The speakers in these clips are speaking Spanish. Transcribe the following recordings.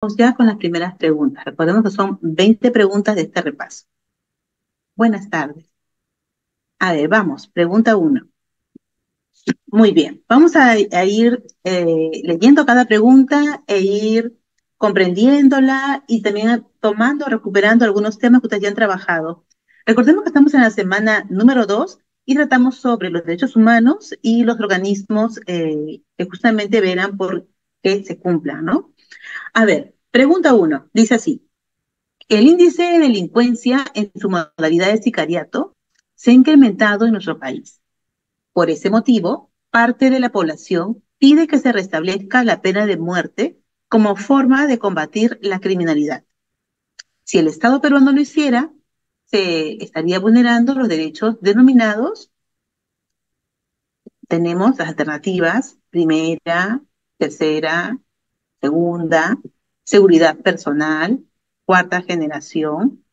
Vamos ya con las primeras preguntas. Recordemos que son 20 preguntas de este repaso. Buenas tardes. A ver, vamos. Pregunta uno. Muy bien. Vamos a ir leyendo cada pregunta e ir comprendiéndola y también tomando, recuperando algunos temas que ustedes ya han trabajado. Recordemos que estamos en la semana número 2 y tratamos sobre los derechos humanos y los organismos que justamente verán por que se cumplan, ¿no? A ver, pregunta uno. Dice así. El índice de delincuencia en su modalidad de sicariato se ha incrementado en nuestro país. Por ese motivo, parte de la población pide que se restablezca la pena de muerte como forma de combatir la criminalidad. Si el Estado peruano lo hiciera, se estaría vulnerando los derechos denominados. Tenemos las alternativas: primera, tercera, segunda, seguridad personal, cuarta generación,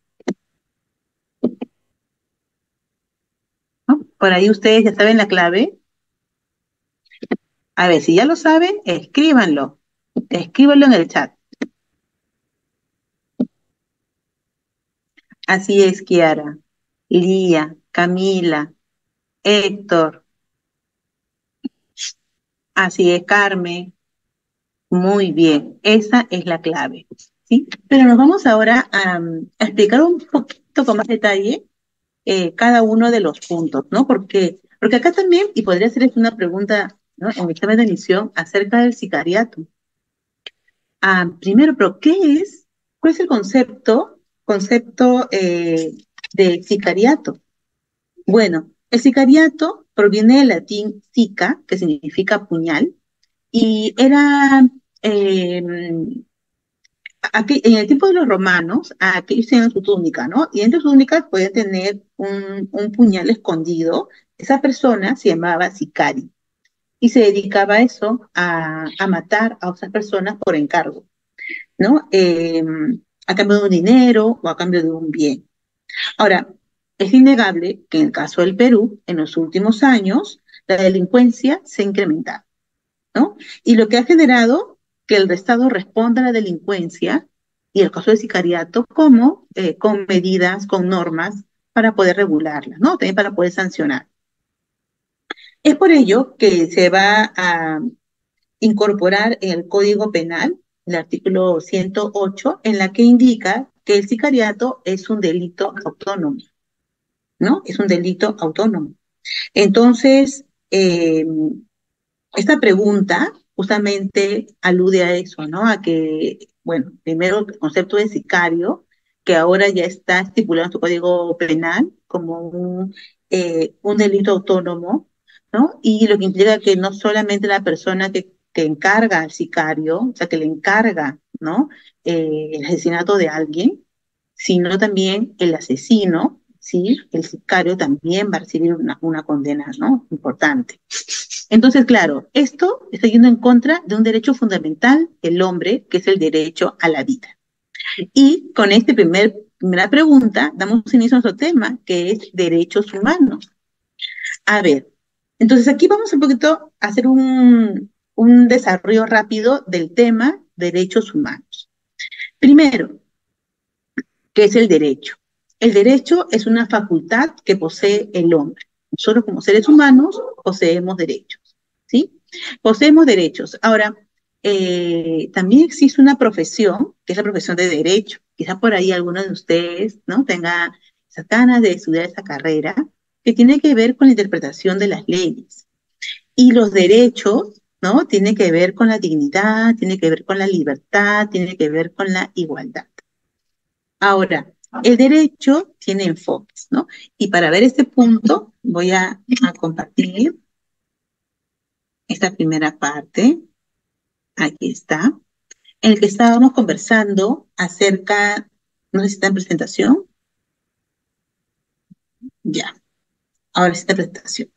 ¿no? Por ahí ustedes ya saben la clave. A ver, si ya lo saben, escríbanlo. Escríbanlo en el chat. Así es, Kiara, Lía, Camila, Héctor. Así es, Carmen. Muy bien, esa es la clave, ¿sí? Pero nos vamos ahora a explicar un poquito con más detalle cada uno de los puntos, ¿no? Porque acá también, y podría hacerles una pregunta, ¿no? En mi examen de admisión acerca del sicariato. Primero, pero ¿qué es? ¿Cuál es el concepto de sicariato? Bueno, el sicariato proviene del latín sica, que significa puñal, y era, eh, en el tiempo de los romanos, aquellos tenían su túnica, ¿no? Y entre sus túnicas pueden tener un puñal escondido. Esa persona se llamaba sicario y se dedicaba a eso, a matar a otras personas por encargo, ¿no? A cambio de un dinero o a cambio de un bien. Ahora, es innegable que en el caso del Perú, en los últimos años, la delincuencia se ha incrementado, ¿no? Y lo que ha generado que el Estado responda a la delincuencia y el caso de sicariato como con medidas, con normas para poder regularla, ¿no? También para poder sancionar. Es por ello que se va a incorporar en el Código Penal el artículo 108, en la que indica que el sicariato es un delito autónomo, ¿no? Es un delito autónomo. Entonces, esta pregunta justamente alude a eso, ¿no? A que, bueno, primero el concepto de sicario, que ahora ya está estipulado en su código penal como un delito autónomo, ¿no? Y lo que implica que no solamente la persona que encarga al sicario, o sea, que le encarga, ¿no? El asesinato de alguien, sino también el asesino, ¿sí? El sicario también va a recibir una condena, ¿no? Importante. Entonces, claro, esto está yendo en contra de un derecho fundamental del hombre, que es el derecho a la vida. Y con esta primera pregunta, damos inicio a nuestro tema, que es derechos humanos. A ver, entonces aquí vamos un poquito a hacer un desarrollo rápido del tema derechos humanos. Primero, ¿qué es el derecho? El derecho es una facultad que posee el hombre. Nosotros como seres humanos poseemos derechos, ¿sí? Poseemos derechos. Ahora, también existe una profesión, que es la profesión de derecho. Quizás por ahí alguno de ustedes, ¿no? Tenga esas ganas de estudiar esa carrera, que tiene que ver con la interpretación de las leyes. Y los derechos, ¿no? Tiene que ver con la dignidad, tiene que ver con la libertad, tiene que ver con la igualdad. Ahora, el derecho tiene enfoques, ¿no? Y para ver este punto, voy a compartir esta primera parte. Aquí está. En el que estábamos conversando acerca, no sé si está en presentación. Ya, ahora sí está en presentación.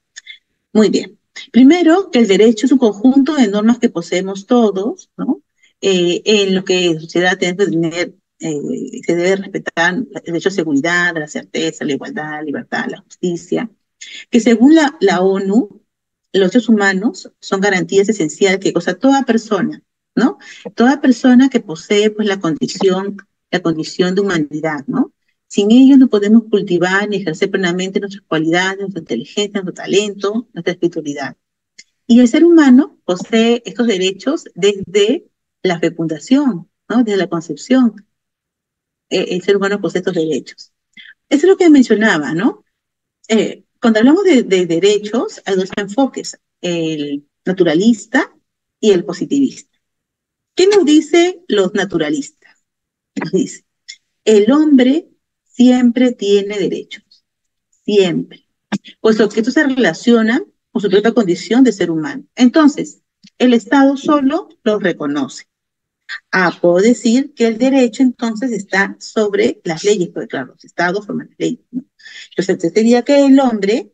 Muy bien. Primero, que el derecho es un conjunto de normas que poseemos todos, ¿no? En lo que la sociedad tiene que tener, se debe respetar el derecho a seguridad, a la certeza, la igualdad, la libertad, la justicia, que según la ONU, los derechos humanos son garantías esenciales que goza toda persona, ¿no? Toda persona que posee pues la condición de humanidad, ¿no? Sin ellos no podemos cultivar ni ejercer plenamente nuestras cualidades, nuestra inteligencia, nuestro talento, nuestra espiritualidad. Y el ser humano posee estos derechos desde la fecundación, ¿no? Desde la concepción. El ser humano posee estos derechos. Eso es lo que mencionaba, ¿no? Cuando hablamos de derechos, hay dos enfoques, el naturalista y el positivista. ¿Qué nos dice los naturalistas? Nos dice, el hombre siempre tiene derechos, siempre, puesto que esto se relaciona con su propia condición de ser humano. Entonces, el Estado solo los reconoce. Puedo decir que el derecho entonces está sobre las leyes, porque claro, los estados forman las leyes, ¿no? Entonces, se diría que el hombre,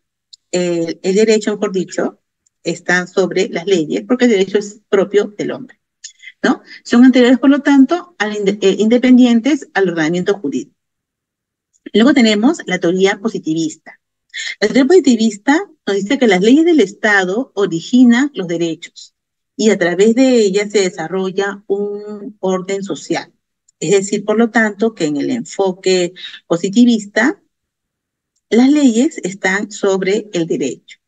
el derecho, mejor dicho, está sobre las leyes, porque el derecho es propio del hombre, ¿no? Son anteriores, por lo tanto, independientes al ordenamiento jurídico. Luego tenemos la teoría positivista. La teoría positivista nos dice que las leyes del Estado originan los derechos y a través de ellas se desarrolla un orden social. Es decir, por lo tanto, que en el enfoque positivista, las leyes están sobre el derecho.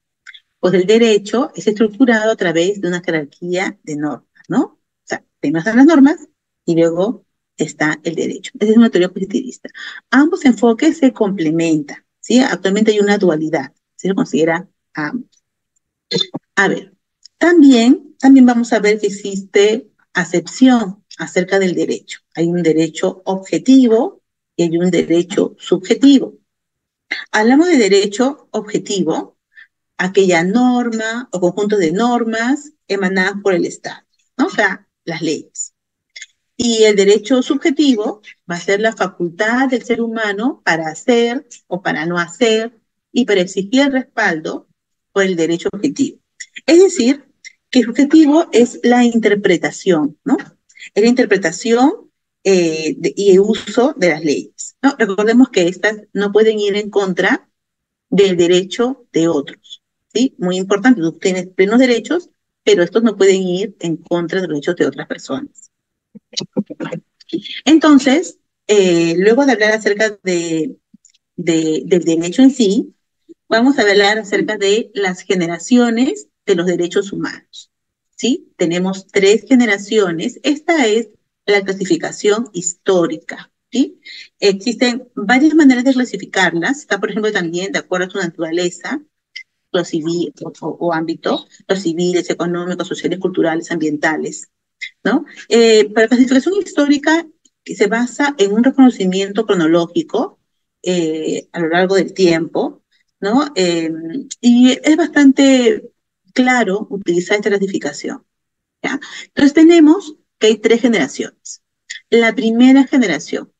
Pues el derecho es estructurado a través de una jerarquía de normas, ¿no? O sea, primero están las normas y luego está el derecho. Esa es una teoría positivista. Ambos enfoques se complementan, ¿sí? Actualmente hay una dualidad, se considera ambos. A ver, también vamos a ver que existe acepción acerca del derecho. Hay un derecho objetivo y hay un derecho subjetivo. Hablamos de derecho objetivo, aquella norma o conjunto de normas emanadas por el Estado, ¿no? O sea, las leyes. Y el derecho subjetivo va a ser la facultad del ser humano para hacer o para no hacer y para exigir el respaldo por el derecho objetivo. Es decir, que el subjetivo es la interpretación, ¿no? Es la interpretación y el uso de las leyes, ¿no? Recordemos que estas no pueden ir en contra del derecho de otros, ¿sí? Muy importante, tú tienes plenos derechos, pero estos no pueden ir en contra de los derechos de otras personas. Entonces, luego de hablar acerca del derecho en sí, vamos a hablar acerca de las generaciones de los derechos humanos. ¿Sí? Tenemos 3 generaciones. Esta es la clasificación histórica. ¿Sí? Existen varias maneras de clasificarlas. Está, por ejemplo, también de acuerdo a su naturaleza, lo civil o ámbito, los civiles, económicos, sociales, culturales, ambientales, ¿no? Para la clasificación histórica que se basa en un reconocimiento cronológico a lo largo del tiempo, ¿no? Y es bastante claro utilizar esta clasificación, ¿ya? Entonces tenemos que hay 3 generaciones. La primera generación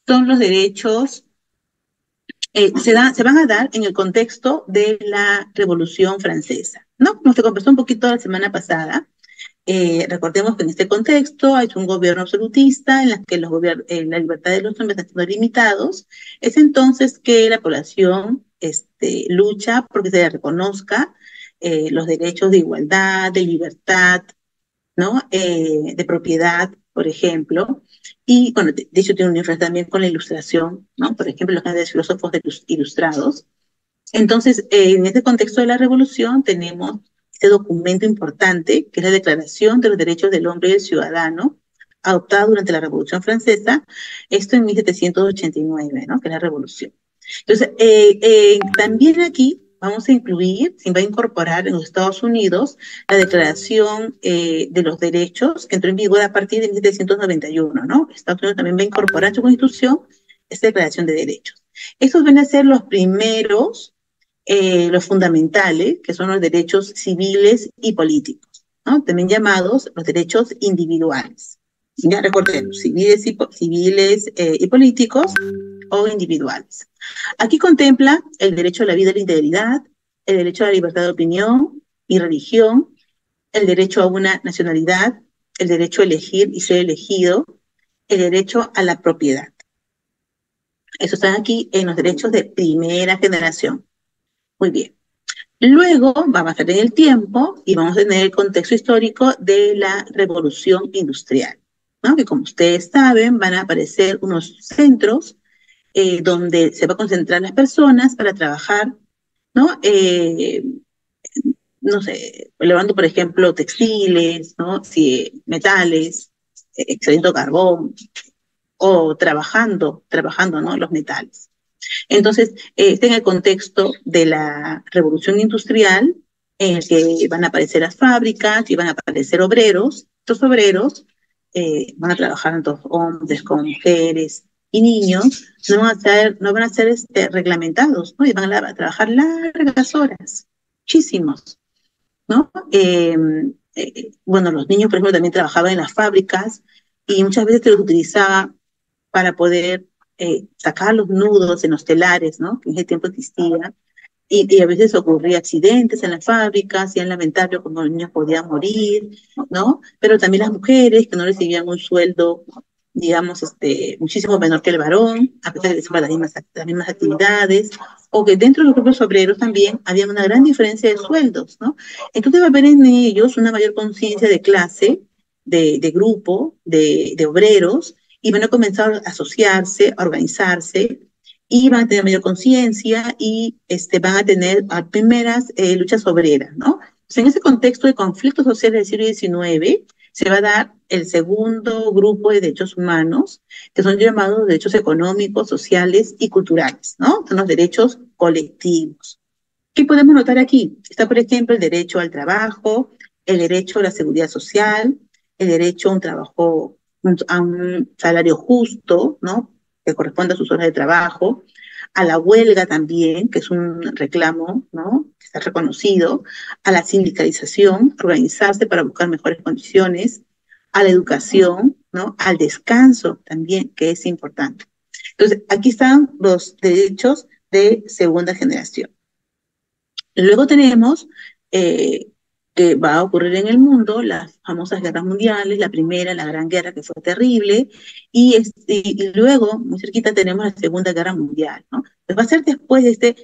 son los derechos, se van a dar en el contexto de la Revolución Francesa, ¿no? Como se conversó un poquito la semana pasada, recordemos que en este contexto hay un gobierno absolutista en el que la libertad de los hombres están siendo limitados. Es entonces que la población lucha porque se le reconozca los derechos de igualdad, de libertad, ¿no? De propiedad, por ejemplo. Y bueno, de hecho tiene una influencia también con la ilustración, ¿no? Por ejemplo, los grandes filósofos ilustrados. Entonces, en este contexto de la revolución tenemos este documento importante, que es la Declaración de los Derechos del Hombre y del Ciudadano, adoptada durante la Revolución Francesa, esto en 1789, ¿no? Que es la revolución. Entonces, también aquí vamos a incluir, se va a incorporar en los Estados Unidos la Declaración de los Derechos, que entró en vigor a partir de 1791, ¿no? Estados Unidos también va a incorporar en su Constitución esta Declaración de Derechos. Estos van a ser los primeros, los fundamentales, que son los derechos civiles y políticos, ¿no? También llamados los derechos individuales. Ya recordemos, civiles y políticos o individuales. Aquí contempla el derecho a la vida y la integridad, el derecho a la libertad de opinión y religión, el derecho a una nacionalidad, el derecho a elegir y ser elegido, el derecho a la propiedad. Eso están aquí en los derechos de primera generación. Muy bien. Luego vamos a estar en el tiempo y vamos a tener el contexto histórico de la revolución industrial, ¿no? Que como ustedes saben van a aparecer unos centros donde se va a concentrar las personas para trabajar, ¿no? No sé, elaborando, por ejemplo, textiles, ¿no? Si, metales, extrayendo carbón o trabajando, ¿no? Los metales. Entonces, está en el contexto de la revolución industrial, en el que van a aparecer las fábricas y van a aparecer obreros. Estos obreros van a trabajar tanto hombres como mujeres y niños, no van a ser reglamentados, ¿no? Y van a trabajar largas horas, muchísimos, ¿no? Bueno, los niños, por ejemplo, también trabajaban en las fábricas y muchas veces se los utilizaba para poder sacar los nudos en los telares, ¿no? Que en ese tiempo existía, y a veces ocurría accidentes en las fábricas, y es lamentable cuando los niños podían morir, ¿no? Pero también las mujeres que no recibían un sueldo, digamos, muchísimo menor que el varón, a pesar de que hacían las mismas actividades, o que dentro de los propios obreros también había una gran diferencia de sueldos, ¿no? Entonces va a haber en ellos una mayor conciencia de clase, de grupo, de obreros, y van a comenzar a asociarse, a organizarse, y van a tener mayor conciencia y van a tener a primeras luchas obreras, ¿no? Entonces, en ese contexto de conflictos sociales del siglo XIX, se va a dar el segundo grupo de derechos humanos, que son llamados derechos económicos, sociales y culturales, ¿no? Son los derechos colectivos. ¿Qué podemos notar aquí? Está, por ejemplo, el derecho al trabajo, el derecho a la seguridad social, el derecho a un trabajo, a un salario justo, ¿no? Que corresponde a sus horas de trabajo, a la huelga también, que es un reclamo, ¿no? Que está reconocido, a la sindicalización, organizarse para buscar mejores condiciones, a la educación, ¿no? Al descanso también, que es importante. Entonces, aquí están los derechos de segunda generación. Luego tenemos que va a ocurrir en el mundo las famosas guerras mundiales, la primera, la Gran Guerra, que fue terrible, y luego, muy cerquita, tenemos la Segunda Guerra Mundial, ¿no? Pues va a ser después de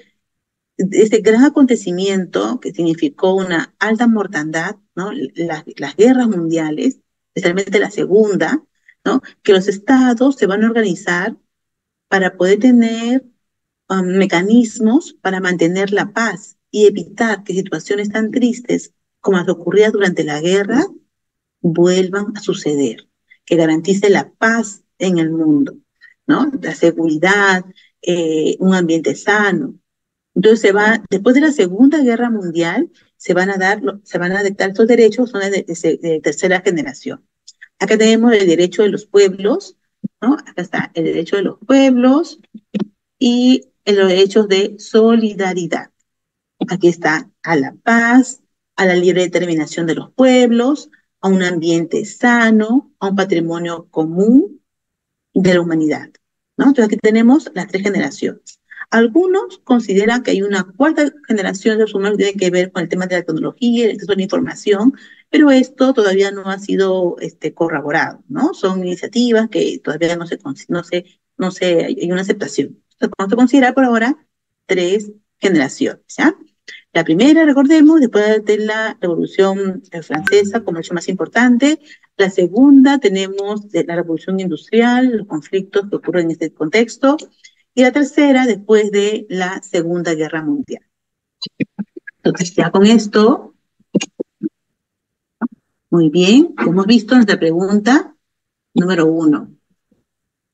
este gran acontecimiento que significó una alta mortandad, ¿no? Las guerras mundiales, especialmente la segunda, ¿no? Que los estados se van a organizar para poder tener mecanismos para mantener la paz y evitar que situaciones tan tristes como las ocurridas durante la guerra vuelvan a suceder, que garantice la paz en el mundo, ¿no? La seguridad, un ambiente sano. Entonces después de la Segunda Guerra Mundial, se van a dictar estos derechos, son de tercera generación. Acá tenemos el derecho de los pueblos, ¿no? Acá está el derecho de los pueblos, y en los derechos de solidaridad. Aquí está a la paz, a la libre determinación de los pueblos, a un ambiente sano, a un patrimonio común de la humanidad, ¿no? Entonces aquí tenemos las tres generaciones. Algunos consideran que hay una cuarta generación de los humanos que tiene que ver con el tema de la tecnología, el acceso a la información, pero esto todavía no ha sido corroborado, ¿no? Son iniciativas que todavía hay una aceptación. Entonces, vamos a considerar por ahora tres generaciones, ¿ya? La primera, recordemos, después de la Revolución Francesa como hecho más importante. La segunda, tenemos la Revolución Industrial, los conflictos que ocurren en este contexto. Y la tercera, después de la Segunda Guerra Mundial. Entonces, ya con esto, muy bien, hemos visto nuestra pregunta número 1.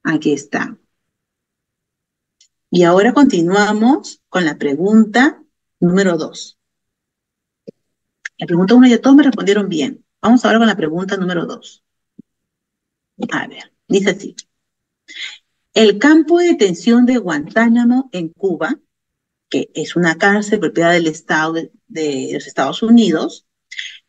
Aquí está. Y ahora continuamos con la pregunta número 2. La pregunta 1 ya todos me respondieron bien. Vamos ahora con la pregunta número 2. A ver, dice así. El campo de detención de Guantánamo en Cuba, que es una cárcel propiedad del Estado de los Estados Unidos,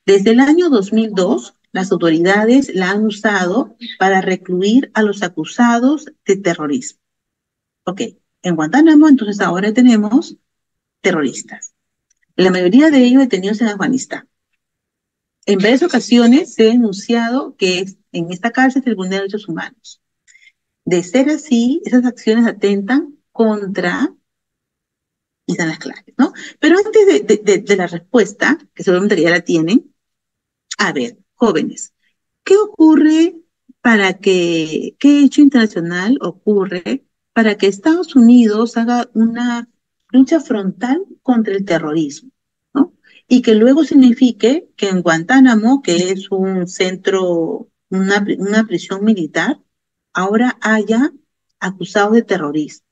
desde el año 2002 las autoridades la han usado para recluir a los acusados de terrorismo. Ok, en Guantánamo entonces ahora tenemos terroristas. La mayoría de ellos detenidos en Afganistán. En varias ocasiones se ha denunciado que en esta cárcel se vulneran derechos humanos. De ser así, esas acciones atentan contra Y están las claves, ¿no? Pero antes de la respuesta, que seguramente ya la tienen, a ver, jóvenes, ¿qué ocurre qué hecho internacional ocurre para que Estados Unidos haga una lucha frontal contra el terrorismo, ¿no? Y que luego signifique que en Guantánamo, que es un centro, una prisión militar, ahora haya acusados de terrorismo.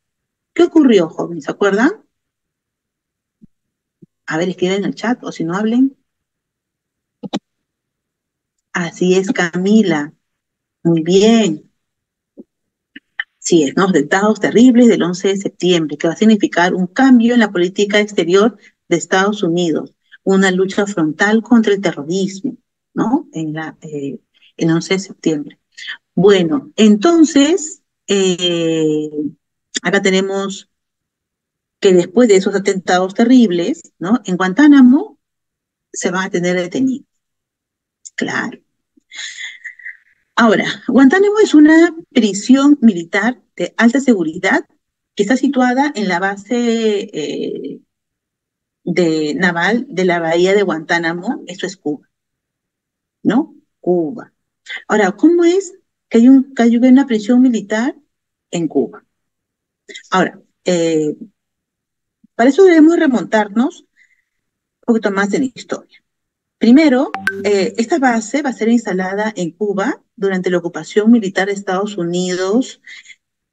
¿Qué ocurrió, jóvenes? ¿Se acuerdan? A ver, escriben en el chat o si no hablen. Así es, Camila. Muy bien. Sí, es, ¿no? Los atentados terribles del 11 de septiembre, que va a significar un cambio en la política exterior de Estados Unidos, una lucha frontal contra el terrorismo, ¿no? El 11 de septiembre. Bueno, entonces, acá tenemos que después de esos atentados terribles, ¿no? En Guantánamo se van a tener detenidos, claro. Ahora, Guantánamo es una prisión militar de alta seguridad que está situada en la base naval de la bahía de Guantánamo, esto es Cuba, ¿no? Cuba. Ahora, ¿cómo es que hay una prisión militar en Cuba? Ahora, para eso debemos remontarnos un poquito más de la historia. Primero, esta base va a ser instalada en Cuba durante la ocupación militar de Estados Unidos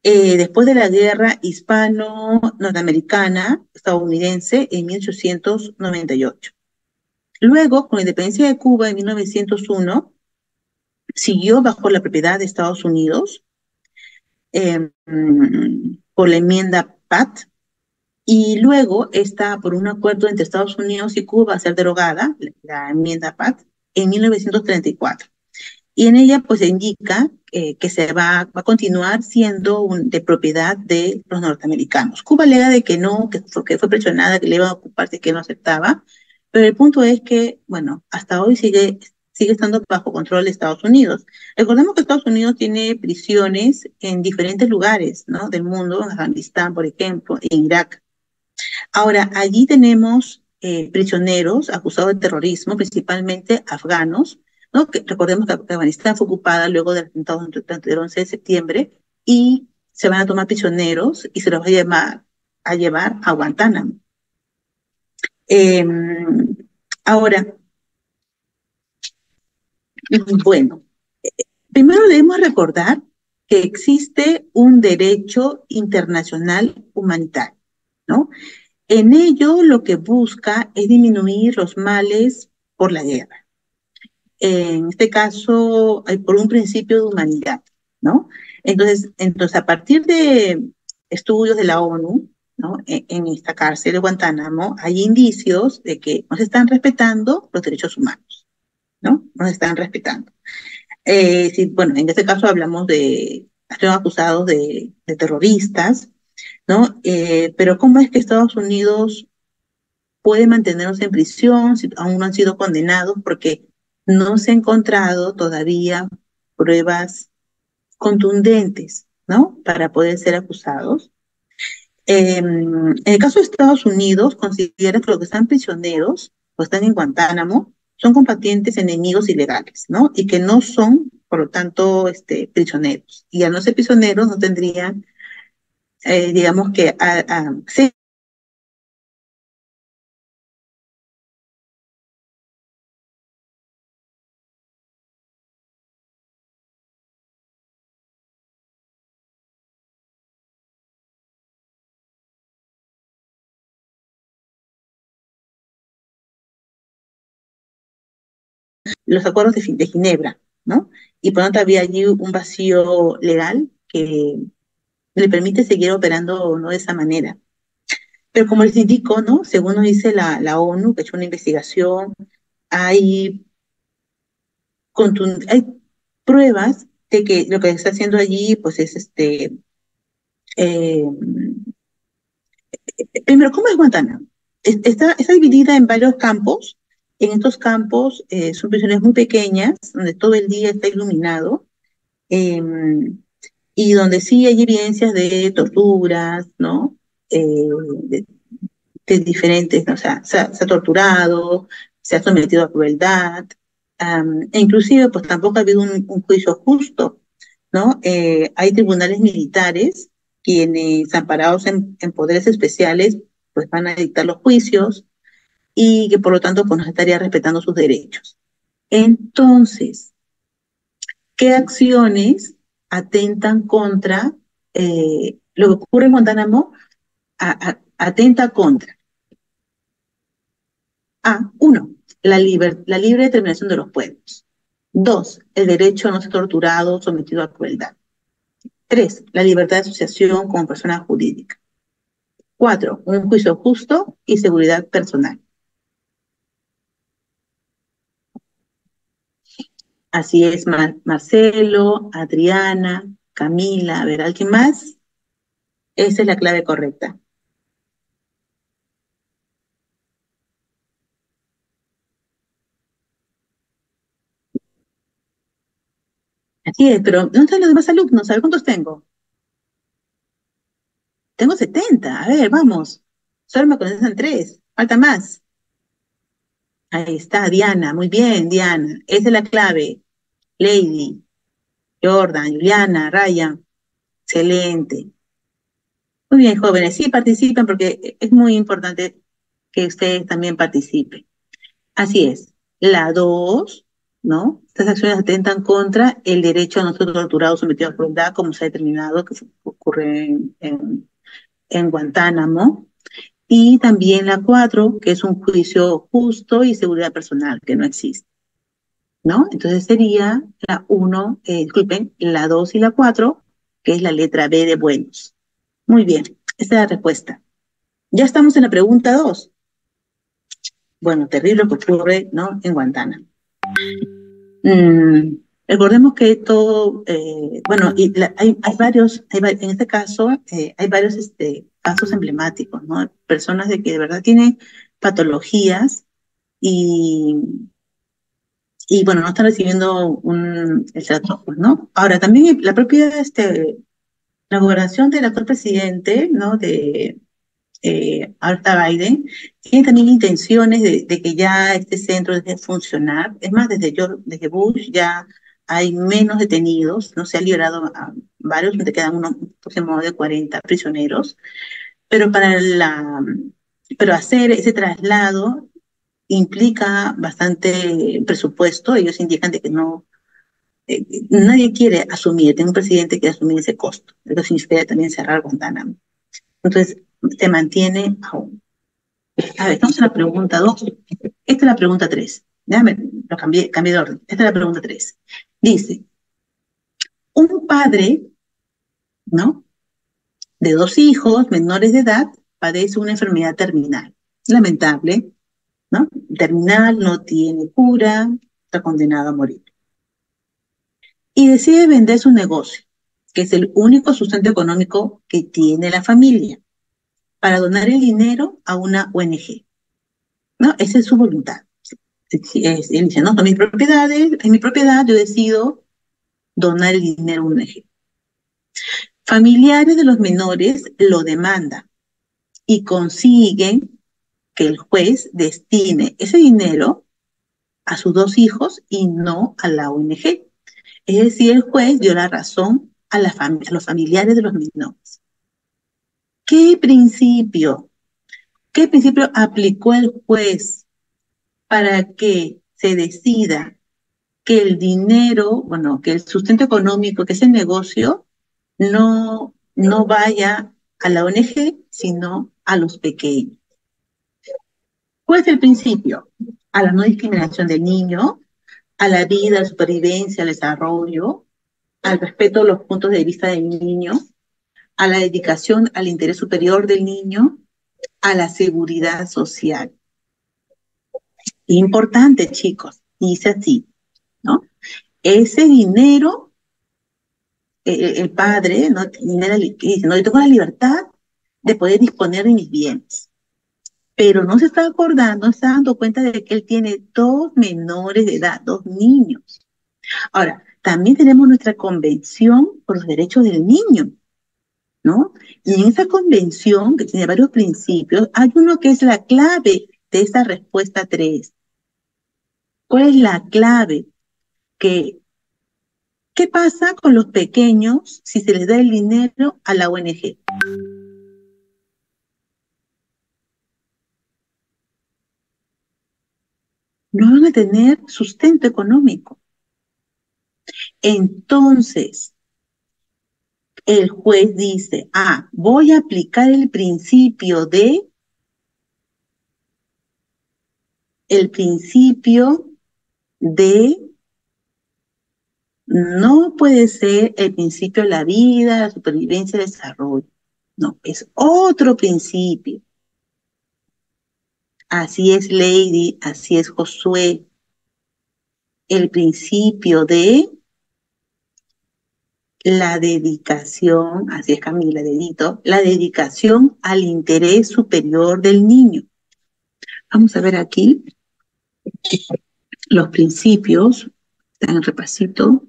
después de la guerra hispano-norteamericana estadounidense en 1898. Luego, con la independencia de Cuba en 1901, siguió bajo la propiedad de Estados Unidos por la enmienda PAT, y luego está por un acuerdo entre Estados Unidos y Cuba a ser derogada, la enmienda PAT, en 1934. Y en ella pues se indica que va a continuar siendo de propiedad de los norteamericanos. Cuba alega de que no, que fue presionada, que le iba a ocuparse, que no aceptaba, pero el punto es que, bueno, hasta hoy sigue estando bajo control de Estados Unidos. Recordemos que Estados Unidos tiene prisiones en diferentes lugares, ¿no? Del mundo, en Afganistán, por ejemplo, en Irak. Ahora, allí tenemos prisioneros acusados de terrorismo, principalmente afganos, ¿no? Que recordemos que Afganistán fue ocupada luego del atentado del 11 de septiembre y se van a tomar prisioneros y se los va a llevar a Guantánamo. Eh, ahora, bueno, primero debemos recordar que existe un derecho internacional humanitario, ¿no? En ello lo que busca es disminuir los males por la guerra. En este caso, por un principio de humanidad, ¿no? Entonces a partir de estudios de la ONU, ¿no? En esta cárcel de Guantánamo, hay indicios de que no se están respetando los derechos humanos, ¿no? No se están respetando. Sí, bueno, en este caso hablamos están acusados de terroristas, ¿no? Pero ¿cómo es que Estados Unidos puede mantenerlos en prisión si aún no han sido condenados? Porque no se han encontrado todavía pruebas contundentes, ¿no? Para poder ser acusados. En el caso de Estados Unidos, considera que los que están prisioneros o están en Guantánamo son combatientes enemigos ilegales, ¿no? Y que no son, por lo tanto, prisioneros. Y al no ser prisioneros, no tendrían, digamos que, sí, los acuerdos de Ginebra, ¿no? Y por lo tanto había allí un vacío legal que le permite seguir operando no de esa manera. Pero como les indico, ¿no? Según nos dice la ONU, que ha hecho una investigación, hay, hay pruebas de que lo que se está haciendo allí, pues es eh, primero, ¿cómo es Guantánamo? Está dividida en varios campos. En estos campos son prisiones muy pequeñas, donde todo el día está iluminado, eh, y donde sí hay evidencias de torturas, ¿no? De, de diferentes, o sea, se ha torturado, se ha sometido a crueldad, e inclusive pues tampoco ha habido un juicio justo, ¿no? Hay tribunales militares quienes, amparados en poderes especiales, pues van a dictar los juicios y que por lo tanto pues no se estaría respetando sus derechos. Entonces, ¿qué acciones atentan contra lo que ocurre en Guantánamo? Atenta contra uno, la libre determinación de los pueblos. Dos, el derecho a no ser torturado o sometido a crueldad. Tres, la libertad de asociación como persona jurídica. Cuatro, un juicio justo y seguridad personal. Así es, Marcelo, Adriana, Camila, a ver, ¿alguien más? Esa es la clave correcta. Así es, pero ¿dónde están los demás alumnos? A ver, ¿cuántos tengo? Tengo 70. A ver, vamos. Solo me contestan tres. Falta más. Ahí está, Diana. Muy bien, Diana. Esa es la clave. Lady, Jordan, Juliana, Ryan. Excelente. Muy bien, jóvenes. Sí, participen porque es muy importante que ustedes también participen. Así es. La dos, ¿no? Estas acciones atentan contra el derecho a no ser torturado o sometido a crueldad, como se ha determinado que ocurre en Guantánamo. Y también la cuatro, que es un juicio justo y seguridad personal, que no existe, ¿no? Entonces sería la uno, disculpen, la dos y la cuatro, que es la letra B de buenos. Muy bien, esta es la respuesta. Ya estamos en la pregunta dos. Bueno, terrible lo que ocurre, ¿no? En Guantánamo. Recordemos que todo, bueno, y hay varios, en este caso, hay varios casos emblemáticos, ¿no? Personas de que de verdad tienen patologías y, y bueno, no están recibiendo el trato, pues, ¿no? Ahora, también la propia, la gobernación del actual presidente, ¿no? Ahorita Biden, tiene también intenciones de que ya este centro deje de funcionar. Es más, desde Bush ya hay menos detenidos, no se ha liberado a varios, te quedan unos aproximadamente de 40 prisioneros, pero pero hacer ese traslado implica bastante presupuesto. Ellos indican de que no, nadie quiere asumir, tengo un presidente que quiere asumir ese costo. Eso significa también cerrar Guantánamo. Entonces, se mantiene aún. A ver, estamos en la pregunta 2. Esta es la pregunta 3. Déjame, cambié de orden. Esta es la pregunta 3. Dice, un padre, ¿no? De dos hijos menores de edad padece una enfermedad terminal. Lamentable, ¿no? Terminal, no tiene cura, está condenado a morir. Y decide vender su negocio, que es el único sustento económico que tiene la familia, para donar el dinero a una ONG, ¿no? Esa es su voluntad. Él dice, no, son mis propiedades, es mi propiedad, yo decido donar el dinero a un ONG. Familiares de los menores lo demandan y consiguen que el juez destine ese dinero a sus dos hijos y no a la ONG. Es decir, el juez dio la razón a los familiares de los menores. ¿Qué principio? ¿Qué principio aplicó el juez para que se decida que el dinero, bueno, que el sustento económico, que ese negocio, no vaya a la ONG, sino a los pequeños? ¿Cuál es el principio? A la no discriminación del niño, a la vida, a la supervivencia, al desarrollo, al respeto a los puntos de vista del niño, a la dedicación al interés superior del niño, a la seguridad social. Importante, chicos, dice así, ¿no? Ese dinero, el padre, ¿no? Dice, no, yo tengo la libertad de poder disponer de mis bienes, pero no se está acordando, no se está dando cuenta de que él tiene dos menores de edad, dos niños. Ahora, también tenemos nuestra convención por los derechos del niño, ¿no? Y en esa convención, que tiene varios principios, hay uno que es la clave de esta respuesta 3. ¿Cuál es la clave? Que, ¿qué pasa con los pequeños si se les da el dinero a la ONG? No van a tener sustento económico. Entonces, el juez dice, voy a aplicar el principio de, no puede ser el principio de la vida, la supervivencia, el desarrollo. No, es otro principio. Así es Lady, así es Josué. El principio de la dedicación, así es Camila, dedito, la dedicación al interés superior del niño. Vamos a ver aquí los principios, están en repasito.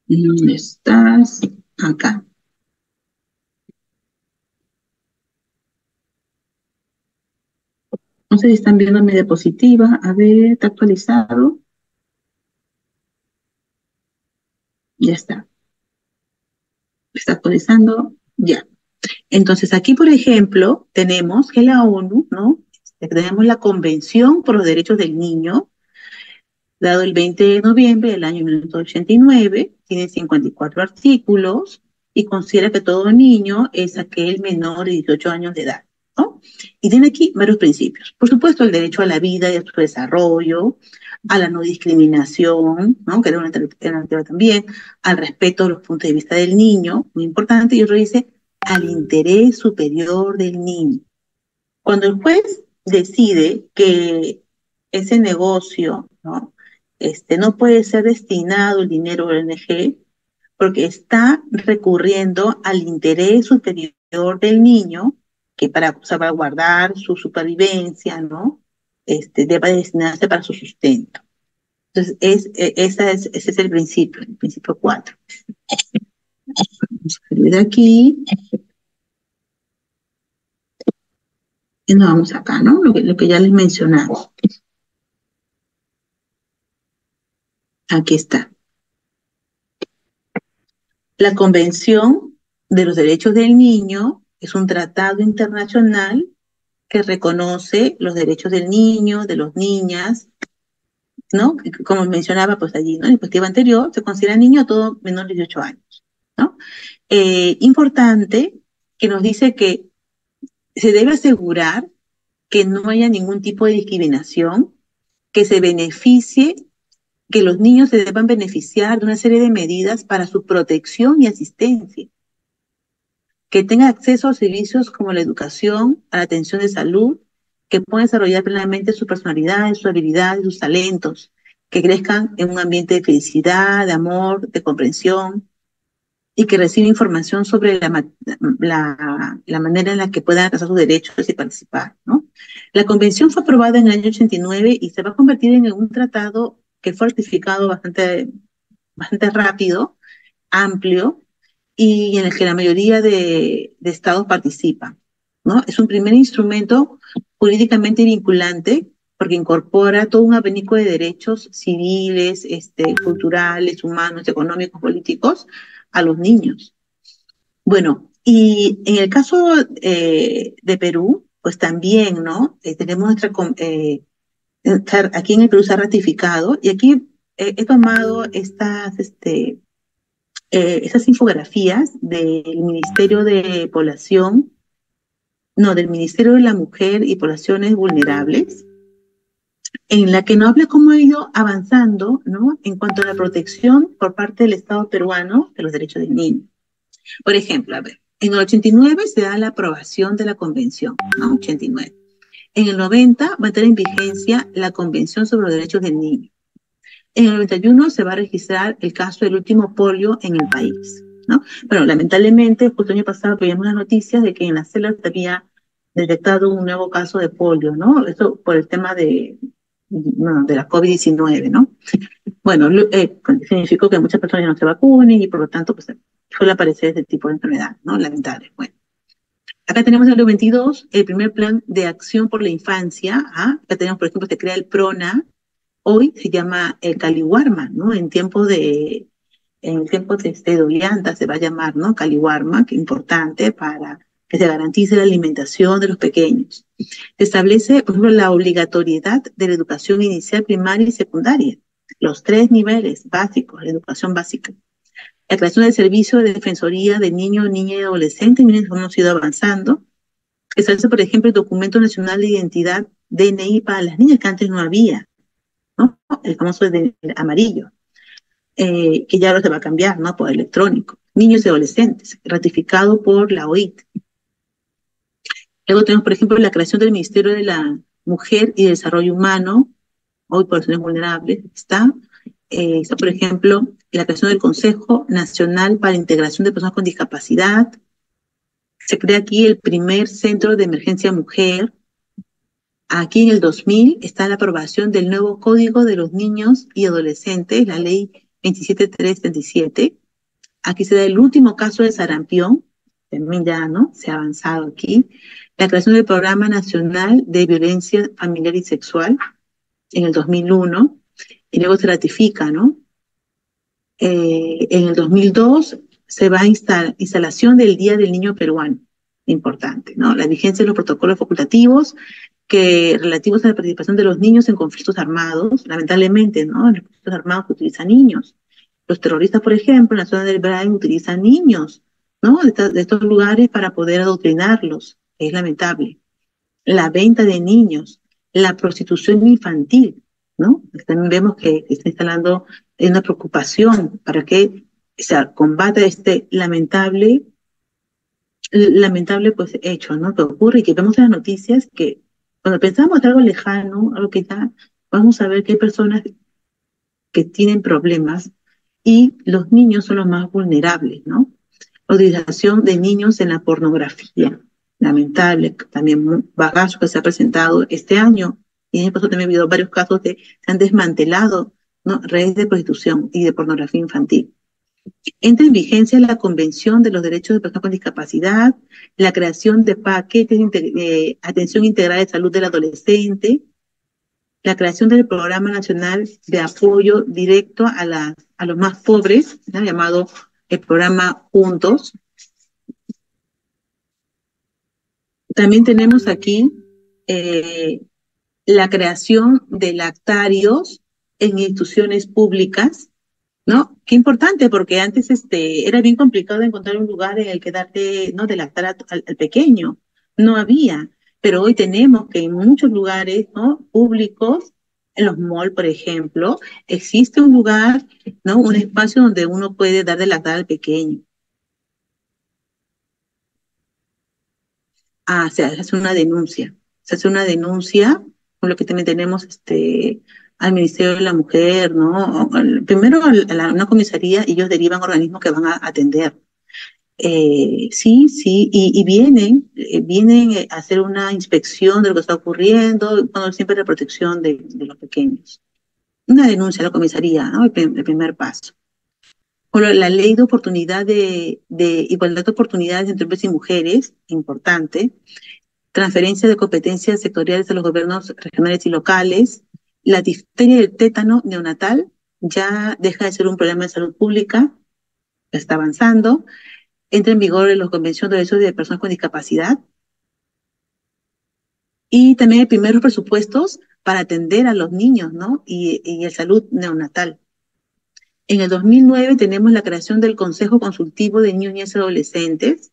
¿Dónde estás? Acá. No sé si están viendo mi diapositiva. A ver, ¿está actualizado? Ya está. ¿Está actualizando? Ya. Entonces, aquí, por ejemplo, tenemos que la ONU, ¿no? Tenemos la Convención por los Derechos del Niño, dado el 20 de noviembre del año 1989, tiene 54 artículos y considera que todo niño es aquel menor de 18 años de edad, ¿no? Y tiene aquí varios principios. Por supuesto, el derecho a la vida y a su desarrollo, a la no discriminación, ¿no? Que era una alternativa también, al respeto de los puntos de vista del niño, muy importante, y otro dice al interés superior del niño. Cuando el juez decide que ese negocio, ¿no? No puede ser destinado el dinero a la ONG porque está recurriendo al interés superior del niño, que para salvaguardar su supervivencia, ¿no? Debe destinarse para su sustento. Entonces, ese es el principio 4. Vamos a salir de aquí y nos vamos acá, ¿no? Lo que ya les mencionaba. Aquí está. La Convención de los Derechos del Niño es un tratado internacional que reconoce los derechos del niño, de las niñas, ¿no? Como mencionaba, pues allí, ¿no? En la perspectiva anterior, se considera niño a todo menor de 18 años, ¿no? Importante que nos dice que se debe asegurar que no haya ningún tipo de discriminación, que se beneficie, que los niños se deban beneficiar de una serie de medidas para su protección y asistencia, que tenga acceso a servicios como la educación, a la atención de salud, que puedan desarrollar plenamente su personalidad, sus habilidades, sus talentos, que crezcan en un ambiente de felicidad, de amor, de comprensión, y que reciban información sobre la manera en la que puedan alcanzar sus derechos y participar, ¿no? La convención fue aprobada en el año 89 y se va a convertir en un tratado que fue ratificado bastante rápido, amplio, y en el que la mayoría de estados participan, ¿no? Es un primer instrumento jurídicamente vinculante porque incorpora todo un abanico de derechos civiles, culturales, humanos, económicos, políticos a los niños. Bueno, y en el caso de Perú, pues también, ¿no? Tenemos aquí en el Perú se ha ratificado y aquí he tomado esas infografías del Ministerio de Población, no, del Ministerio de la Mujer y Poblaciones Vulnerables, en la que nos habla cómo ha ido avanzando, ¿no? En cuanto a la protección por parte del Estado peruano de los derechos del niño. Por ejemplo, a ver, en el 89 se da la aprobación de la convención, ¿no? 89. En el 90 va a entrar en vigencia la Convención sobre los Derechos del Niño. En el 91 se va a registrar el caso del último polio en el país, ¿no? Bueno, lamentablemente, justo el año pasado veíamos las noticias de que en la selva se había detectado un nuevo caso de polio, ¿no? Esto por el tema no, de la COVID-19, ¿no? Bueno, significó que muchas personas ya no se vacunen y por lo tanto pues, suele aparecer este tipo de enfermedad, ¿no? Lamentable. Bueno, acá tenemos el 22, el primer plan de acción por la infancia. ¿Ah? Acá tenemos, por ejemplo, se crea el PRONA, hoy se llama el Caliwarma, ¿no? En el tiempo de Ollanta se va a llamar, ¿no? Caliwarma, que es importante para que se garantice la alimentación de los pequeños. Se establece, por ejemplo, la obligatoriedad de la educación inicial, primaria y secundaria, los tres niveles básicos, la educación básica. La creación del servicio de defensoría de niños, niñas y adolescentes, miren cómo hemos ido avanzando. Establece, por ejemplo, el documento nacional de identidad DNI para las niñas que antes no había, ¿no? El famoso amarillo, que ya ahora se va a cambiar, ¿no? Por electrónico. Niños y adolescentes, ratificado por la OIT. Luego tenemos, por ejemplo, la creación del Ministerio de la Mujer y Desarrollo Humano, hoy poblaciones vulnerables, está, por ejemplo, la creación del Consejo Nacional para la Integración de Personas con Discapacidad. Se crea aquí el primer centro de emergencia mujer. Aquí en el 2000 está la aprobación del nuevo Código de los Niños y Adolescentes, la ley 27337. Aquí se da el último caso de sarampión, también ya, ¿no? Se ha avanzado aquí. La creación del Programa Nacional de Violencia Familiar y Sexual en el 2001, y luego se ratifica, ¿no? En el 2002 se va a instalación del Día del Niño Peruano, importante, ¿no? La vigencia de los protocolos facultativos relativos a la participación de los niños en conflictos armados, lamentablemente, ¿no? En los conflictos armados que utilizan niños. Los terroristas, por ejemplo, en la zona del Brain utilizan niños, ¿no? De estos lugares para poder adoctrinarlos. Es lamentable. La venta de niños, la prostitución infantil, ¿no? También vemos que está instalando una preocupación para que se combata este lamentable pues hecho, ¿no? Que ocurre y que vemos en las noticias que cuando pensamos en algo lejano, algo que ya vamos a ver que hay personas que tienen problemas y los niños son los más vulnerables, ¿no? La utilización de niños en la pornografía, lamentable, también bagazo que se ha presentado este año, y en el pasado también ha habido varios casos de se han desmantelado, ¿no? Redes de prostitución y de pornografía infantil. Entra en vigencia la Convención de los Derechos de Personas con Discapacidad, la creación de paquetes de atención integral de salud del adolescente, la creación del Programa Nacional de Apoyo Directo a los más pobres, ¿no? Llamado el programa Juntos. También tenemos aquí eh, la creación de lactarios en instituciones públicas, ¿no? Qué importante, porque antes era bien complicado encontrar un lugar en el que darte, ¿no? De lactar al pequeño. No había, pero hoy tenemos que en muchos lugares, ¿no? Públicos, en los malls, por ejemplo, existe un lugar, ¿no? Un espacio donde uno puede dar de lactar al pequeño. Se hace una denuncia. Se hace una denuncia, con lo que también tenemos al Ministerio de la Mujer, ¿no? Primero a una comisaría y ellos derivan organismos que van a atender. Sí, sí, y vienen a hacer una inspección de lo que está ocurriendo, bueno, siempre la protección de los pequeños. Una denuncia a la comisaría, ¿no? El primer paso. Bueno, la ley de oportunidad de igualdad de oportunidades entre hombres y mujeres, importante. Transferencia de competencias sectoriales a los gobiernos regionales y locales. La difteria y el tétano neonatal ya deja de ser un problema de salud pública, está avanzando. Entra en vigor la Convención de Derechos de Personas con Discapacidad. Y también hay primeros presupuestos para atender a los niños, ¿no? Y el salud neonatal. En el 2009 tenemos la creación del Consejo Consultivo de Niños y Adolescentes.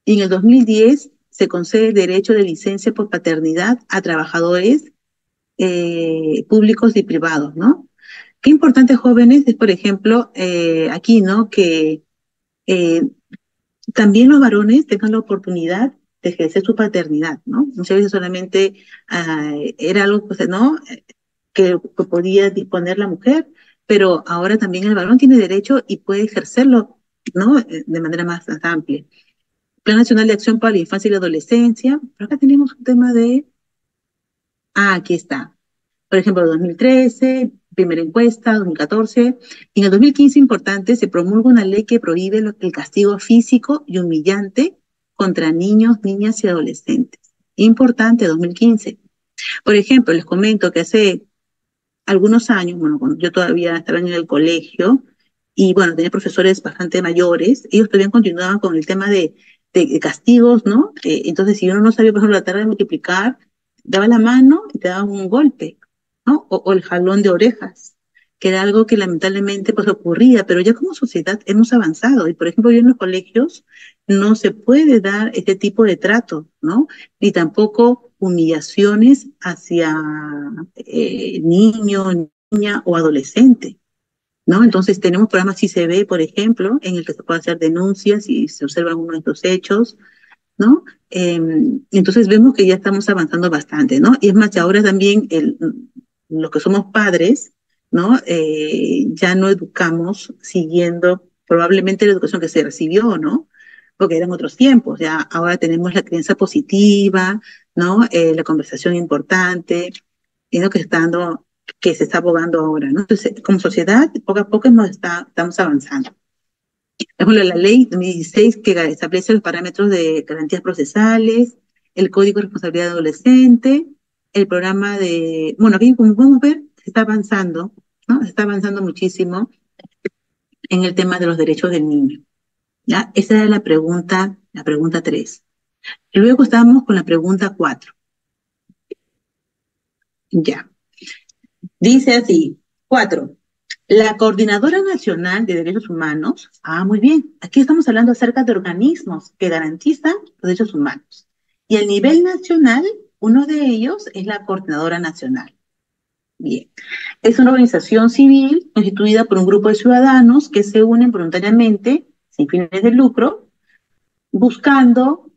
Y en el 2010 se concede el derecho de licencia por paternidad a trabajadores públicos y privados, ¿no? Qué importante, jóvenes, es, por ejemplo, aquí, ¿no? Que eh, también los varones tengan la oportunidad de ejercer su paternidad, ¿no? Muchas veces solamente era algo, pues, ¿no? Que podía disponer la mujer, pero ahora también el varón tiene derecho y puede ejercerlo, ¿no? De manera más amplia. Plan Nacional de Acción para la Infancia y la Adolescencia. Pero acá tenemos un tema de... aquí está. Por ejemplo, 2013, primera encuesta, 2014, y en el 2015, importante, se promulga una ley que prohíbe el castigo físico y humillante contra niños, niñas y adolescentes. Importante, 2015. Por ejemplo, les comento que hace algunos años, bueno, cuando yo todavía estaba en el colegio, y bueno, tenía profesores bastante mayores, ellos todavía continuaban con el tema de castigos, ¿no? Entonces, si uno no sabía, por ejemplo, la tabla de multiplicar, daba la mano y te daban un golpe, ¿no? O el jalón de orejas, que era algo que lamentablemente pues ocurría, pero ya como sociedad hemos avanzado, y por ejemplo, yo en los colegios no se puede dar este tipo de trato, ¿no? Ni tampoco humillaciones hacia niño, niña o adolescente, ¿no? Entonces tenemos programas CICB, por ejemplo, en el que se puede hacer denuncias y se observan algunos de estos hechos, ¿no? Entonces vemos que ya estamos avanzando bastante, ¿no? Y es más, que ahora también los que somos padres, ¿no? Ya no educamos siguiendo probablemente la educación que se recibió, ¿no? Porque eran otros tiempos, ya ahora tenemos la crianza positiva, ¿no? La conversación importante, y lo que está dando, que se está abogando ahora, ¿no? Entonces, como sociedad, poco a poco estamos avanzando. Por ejemplo, la ley 2016 que establece los parámetros de garantías procesales, el Código de Responsabilidad Adolescente, el programa de, bueno, aquí como podemos ver, se está avanzando, ¿no? Se está avanzando muchísimo en el tema de los derechos del niño, ¿ya? Esa era la pregunta 3. Y luego estamos con la pregunta 4. Ya. Dice así, 4. La Coordinadora Nacional de Derechos Humanos, muy bien, aquí estamos hablando acerca de organismos que garantizan los derechos humanos. Y a nivel nacional, uno de ellos es la Coordinadora Nacional. Bien, es una organización civil constituida por un grupo de ciudadanos que se unen voluntariamente, sin fines de lucro, buscando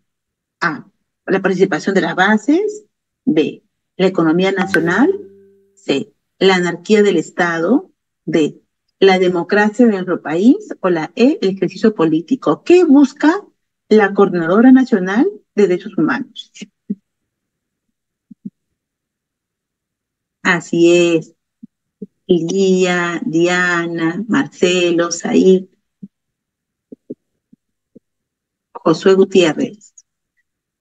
A, la participación de las bases, B, la economía nacional, C, la anarquía del Estado, D, la democracia de nuestro país, o la E, el ejercicio político. ¿Qué busca la Coordinadora Nacional de Derechos Humanos? Así es, Lía, Diana, Marcelo, Said, Josué Gutiérrez.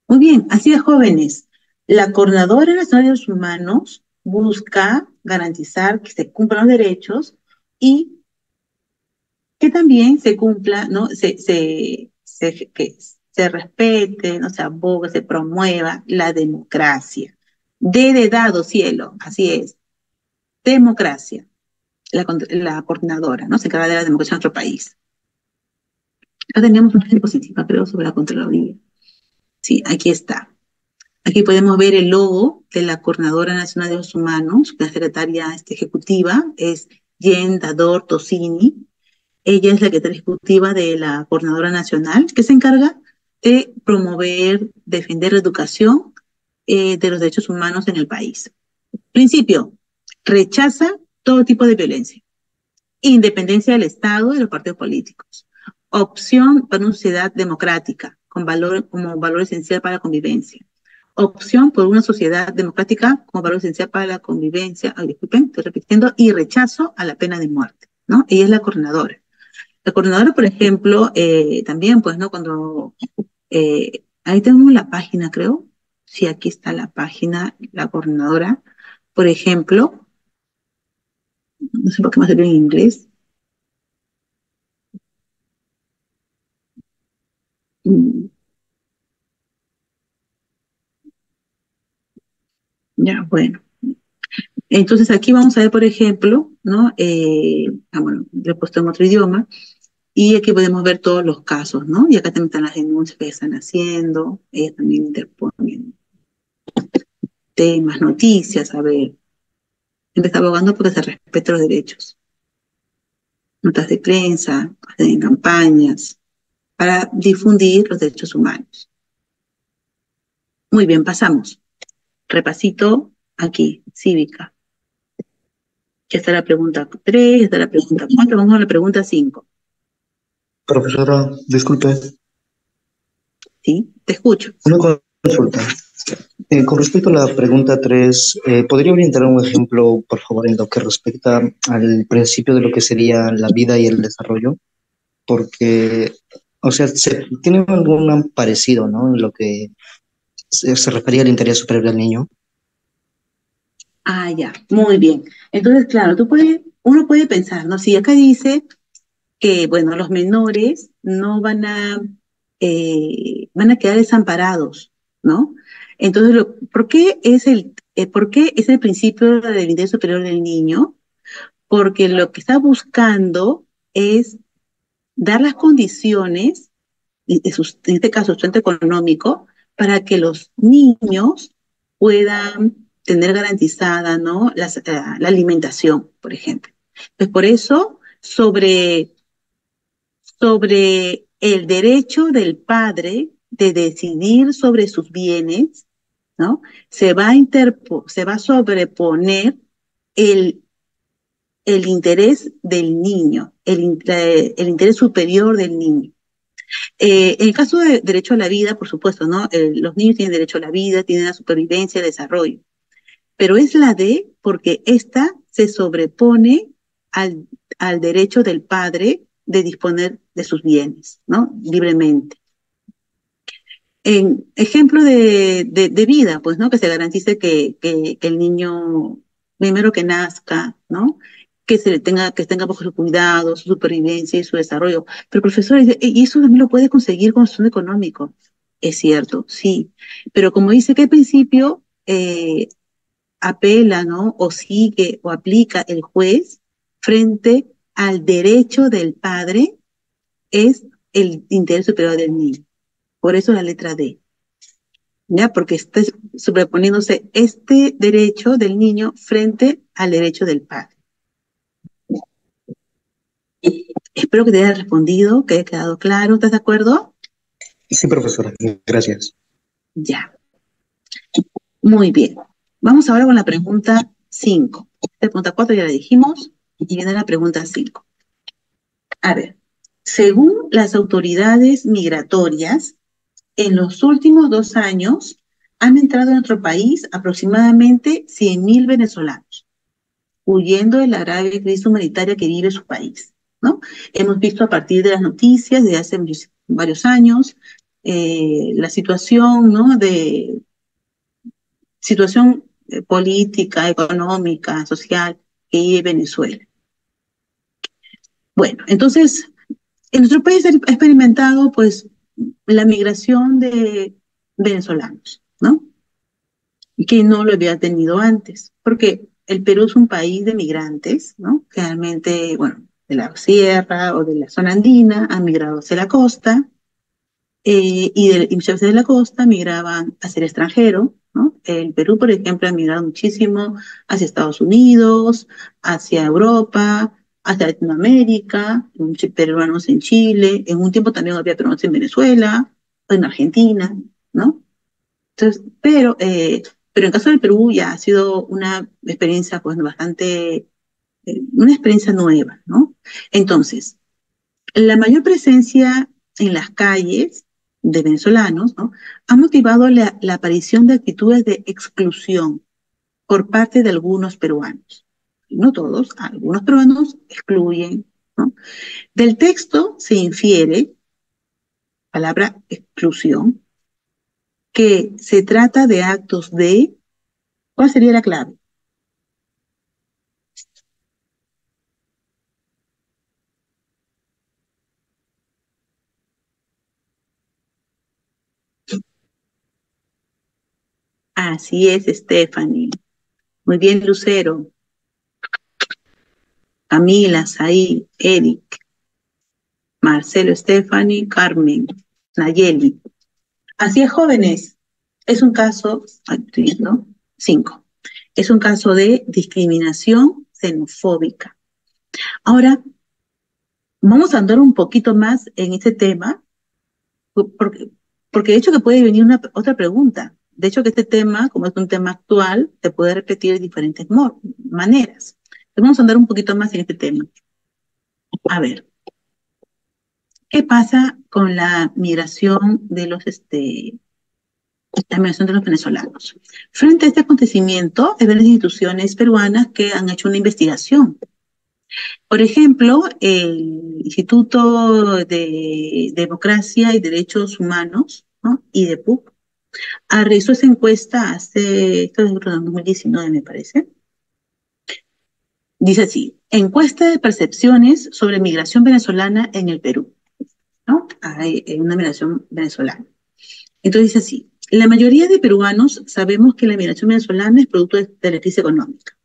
Muy bien, así de jóvenes. La Coordinadora Nacional de Derechos Humanos busca garantizar que se cumplan los derechos y que también se cumpla, ¿no? Que se respete, ¿no? Se aboga, se promueva la democracia. D de dado, cielo, así es. Democracia. La coordinadora, ¿no? Se encarga de la democracia en nuestro país. Acá tenemos una diapositiva, creo, sobre la Contraloría. Sí, aquí está. Aquí podemos ver el logo de la Coordinadora Nacional de Derechos Humanos, la secretaria ejecutiva es Jen Dador Tosini. Ella es la secretaria ejecutiva de la Coordinadora Nacional, que se encarga de promover, defender la educación de los derechos humanos en el país. Principio, rechaza todo tipo de violencia, independencia del Estado y de los partidos políticos. Opción para una sociedad democrática, como valor esencial para la convivencia. Opción por una sociedad democrática como valor esencial para la convivencia, disculpen, estoy repitiendo, y rechazo a la pena de muerte, ¿no? Ella es la coordinadora. La coordinadora, por ejemplo, también, pues, ¿no? Cuando, ahí tenemos la página, creo. Sí, aquí está la página, la coordinadora. Por ejemplo, no sé por qué me salió en inglés. Ya, bueno. Entonces aquí vamos a ver, por ejemplo, ¿no? Bueno, le he puesto en otro idioma, y aquí podemos ver todos los casos, ¿no? Y acá también están las denuncias que están haciendo, ellas también interponen temas, noticias, a ver, está abogando porque se respeten los derechos, notas de prensa, hacen campañas para difundir los derechos humanos. Muy bien, pasamos. Repasito aquí, cívica. Ya está la pregunta 3, ya está la pregunta 4, vamos a la pregunta 5. Profesora, disculpe, ¿Sí? Te escucho. una consulta. Con respecto a la pregunta 3, ¿podría orientar un ejemplo, por favor, en lo que respecta al principio de lo que sería la vida y el desarrollo? Porque, o sea, tiene algún parecido, ¿no? En lo que se refería al interés superior del niño. Ah, ya, muy bien. Entonces, claro, uno puede pensar, ¿no? Si acá dice que, bueno, los menores no van a quedar desamparados, ¿no? Entonces, ¿por qué es el principio del interés superior del niño? Porque lo que está buscando es dar las condiciones, en este caso, sustento económico, para que los niños puedan tener garantizada, ¿no? La alimentación, por ejemplo. Pues por eso, sobre el derecho del padre de decidir sobre sus bienes, ¿no? Se va a sobreponer el, el interés del niño, el interés superior del niño. En el caso de derecho a la vida, por supuesto, ¿no? Los niños tienen derecho a la vida, tienen la supervivencia, el desarrollo, pero es la de porque esta se sobrepone al, al derecho del padre de disponer de sus bienes, ¿no? Libremente. En ejemplo de vida, pues, ¿no? Que se garantice que el niño, primero que nazca, ¿no? Que tenga bajo su cuidado, su supervivencia y su desarrollo. Pero profesor, y eso también lo puede conseguir con su económico. Es cierto, sí. Pero como dice que al principio apela, ¿no? O sigue o aplica el juez frente al derecho del padre, es el interés superior del niño. Por eso la letra D. ¿Ya? Porque está sobreponiéndose este derecho del niño frente al derecho del padre. Espero que te haya respondido, que haya quedado claro. ¿Estás de acuerdo? Sí, profesora, gracias. Ya. Muy bien. Vamos ahora con la pregunta 5. La pregunta 4 ya la dijimos y viene la pregunta 5. A ver, según las autoridades migratorias, en los últimos 2 años han entrado en nuestro país aproximadamente 100.000 venezolanos, huyendo de la grave crisis humanitaria que vive su país, ¿no? Hemos visto a partir de las noticias de hace varios años la situación, ¿no? Situación política, económica, social que vive Venezuela. Bueno, entonces, en nuestro país ha experimentado, pues, la migración de venezolanos, ¿no? Y que no lo había tenido antes, porque el Perú es un país de migrantes, ¿no? Generalmente, bueno, de la sierra o de la zona andina, han migrado hacia la costa, y muchas veces de la costa migraban hacia el extranjero, ¿no? El Perú, por ejemplo, ha migrado muchísimo hacia Estados Unidos, hacia Europa, hacia Latinoamérica, muchos peruanos en Chile, en un tiempo también había peruanos en Venezuela, o en Argentina, ¿no? Entonces, pero en caso del Perú ya ha sido una experiencia pues bastante, una experiencia nueva, ¿no? Entonces, la mayor presencia en las calles de venezolanos, ¿no? Ha motivado la aparición de actitudes de exclusión por parte de algunos peruanos. No todos, algunos peruanos excluyen, ¿no? Del texto se infiere, palabra exclusión, que se trata de actos de, ¿cuál sería la clave? Así es, Stephanie. Muy bien, Lucero, Camila, Saí, Eric, Marcelo, Stephanie, Carmen, Nayeli. Así es, jóvenes. Es un caso, ay, estoy viendo, 5. Es un caso de discriminación xenofóbica. Ahora, vamos a andar un poquito más en este tema, porque, porque de hecho que puede venir otra pregunta. De hecho que este tema, como es un tema actual, se puede repetir de diferentes maneras. Entonces vamos a andar un poquito más en este tema. A ver, ¿qué pasa con la migración de los la migración de los venezolanos. Frente a este acontecimiento, hay varias instituciones peruanas que han hecho una investigación. Por ejemplo, el Instituto de Democracia y Derechos Humanos, ¿no? IDEPUC, realizó esa encuesta esto es en 2019 me parece. Dice así, encuesta de percepciones sobre migración venezolana en el Perú, ¿no? Hay una migración venezolana. Entonces dice así, la mayoría de peruanos sabemos que la migración venezolana es producto de la crisis económica.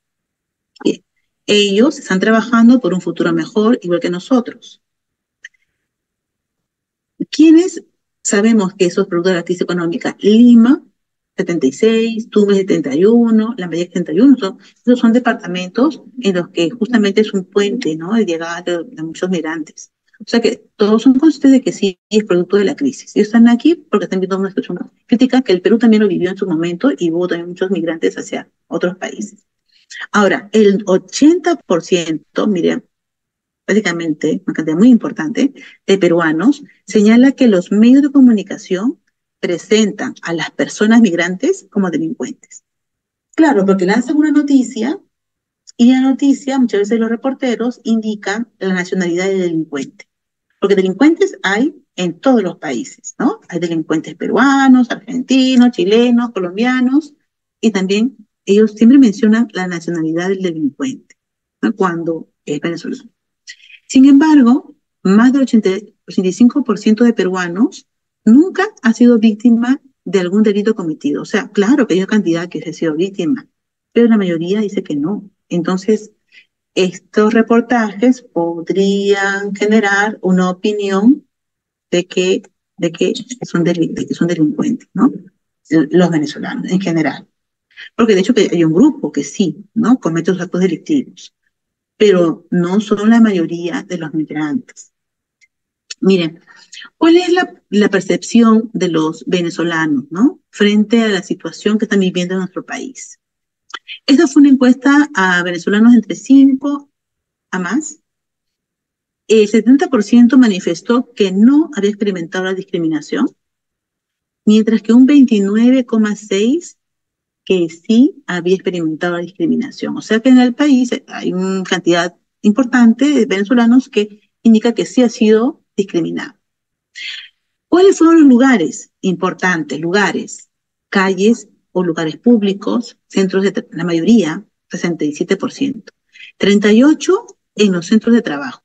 Bien. Ellos están trabajando por un futuro mejor, igual que nosotros. ¿Quiénes sabemos que eso es producto de la crisis económica? Lima, 76, Tumbes 71, La María 71, esos son departamentos en los que justamente es un puente, ¿no? De llegada de muchos migrantes. O sea que todos son conscientes de que sí es producto de la crisis. Ellos están aquí porque están viendo una situación crítica que el Perú también lo vivió en su momento y hubo también muchos migrantes hacia otros países. Ahora, el 80%, miren, básicamente una cantidad muy importante de peruanos, señala que los medios de comunicación presentan a las personas migrantes como delincuentes. Claro, porque lanzan una noticia y la noticia, muchas veces los reporteros indican la nacionalidad del delincuente. Porque delincuentes hay en todos los países, ¿no? Hay delincuentes peruanos, argentinos, chilenos, colombianos, y también ellos siempre mencionan la nacionalidad del delincuente, ¿no? Cuando es venezolano. Sin embargo, más del 85% de peruanos nunca ha sido víctima de algún delito cometido. O sea, claro que hay una cantidad que se ha sido víctima, pero la mayoría dice que no. Entonces, estos reportajes podrían generar una opinión de que, de que son delincuentes, ¿no? Los venezolanos en general. Porque de hecho que hay un grupo que sí, ¿no? Comete los actos delictivos, pero no son la mayoría de los migrantes. Miren, ¿cuál es la percepción de los venezolanos, ¿no? Frente a la situación que están viviendo en nuestro país? Esta fue una encuesta a venezolanos entre 5 a más. El 70% manifestó que no había experimentado la discriminación, mientras que un 29,6% que sí había experimentado la discriminación. O sea que en el país hay una cantidad importante de venezolanos que indica que sí ha sido discriminado. ¿Cuáles fueron los lugares importantes? Lugares, calles o lugares públicos, centros de la mayoría, 67%. 38% en los centros de trabajo.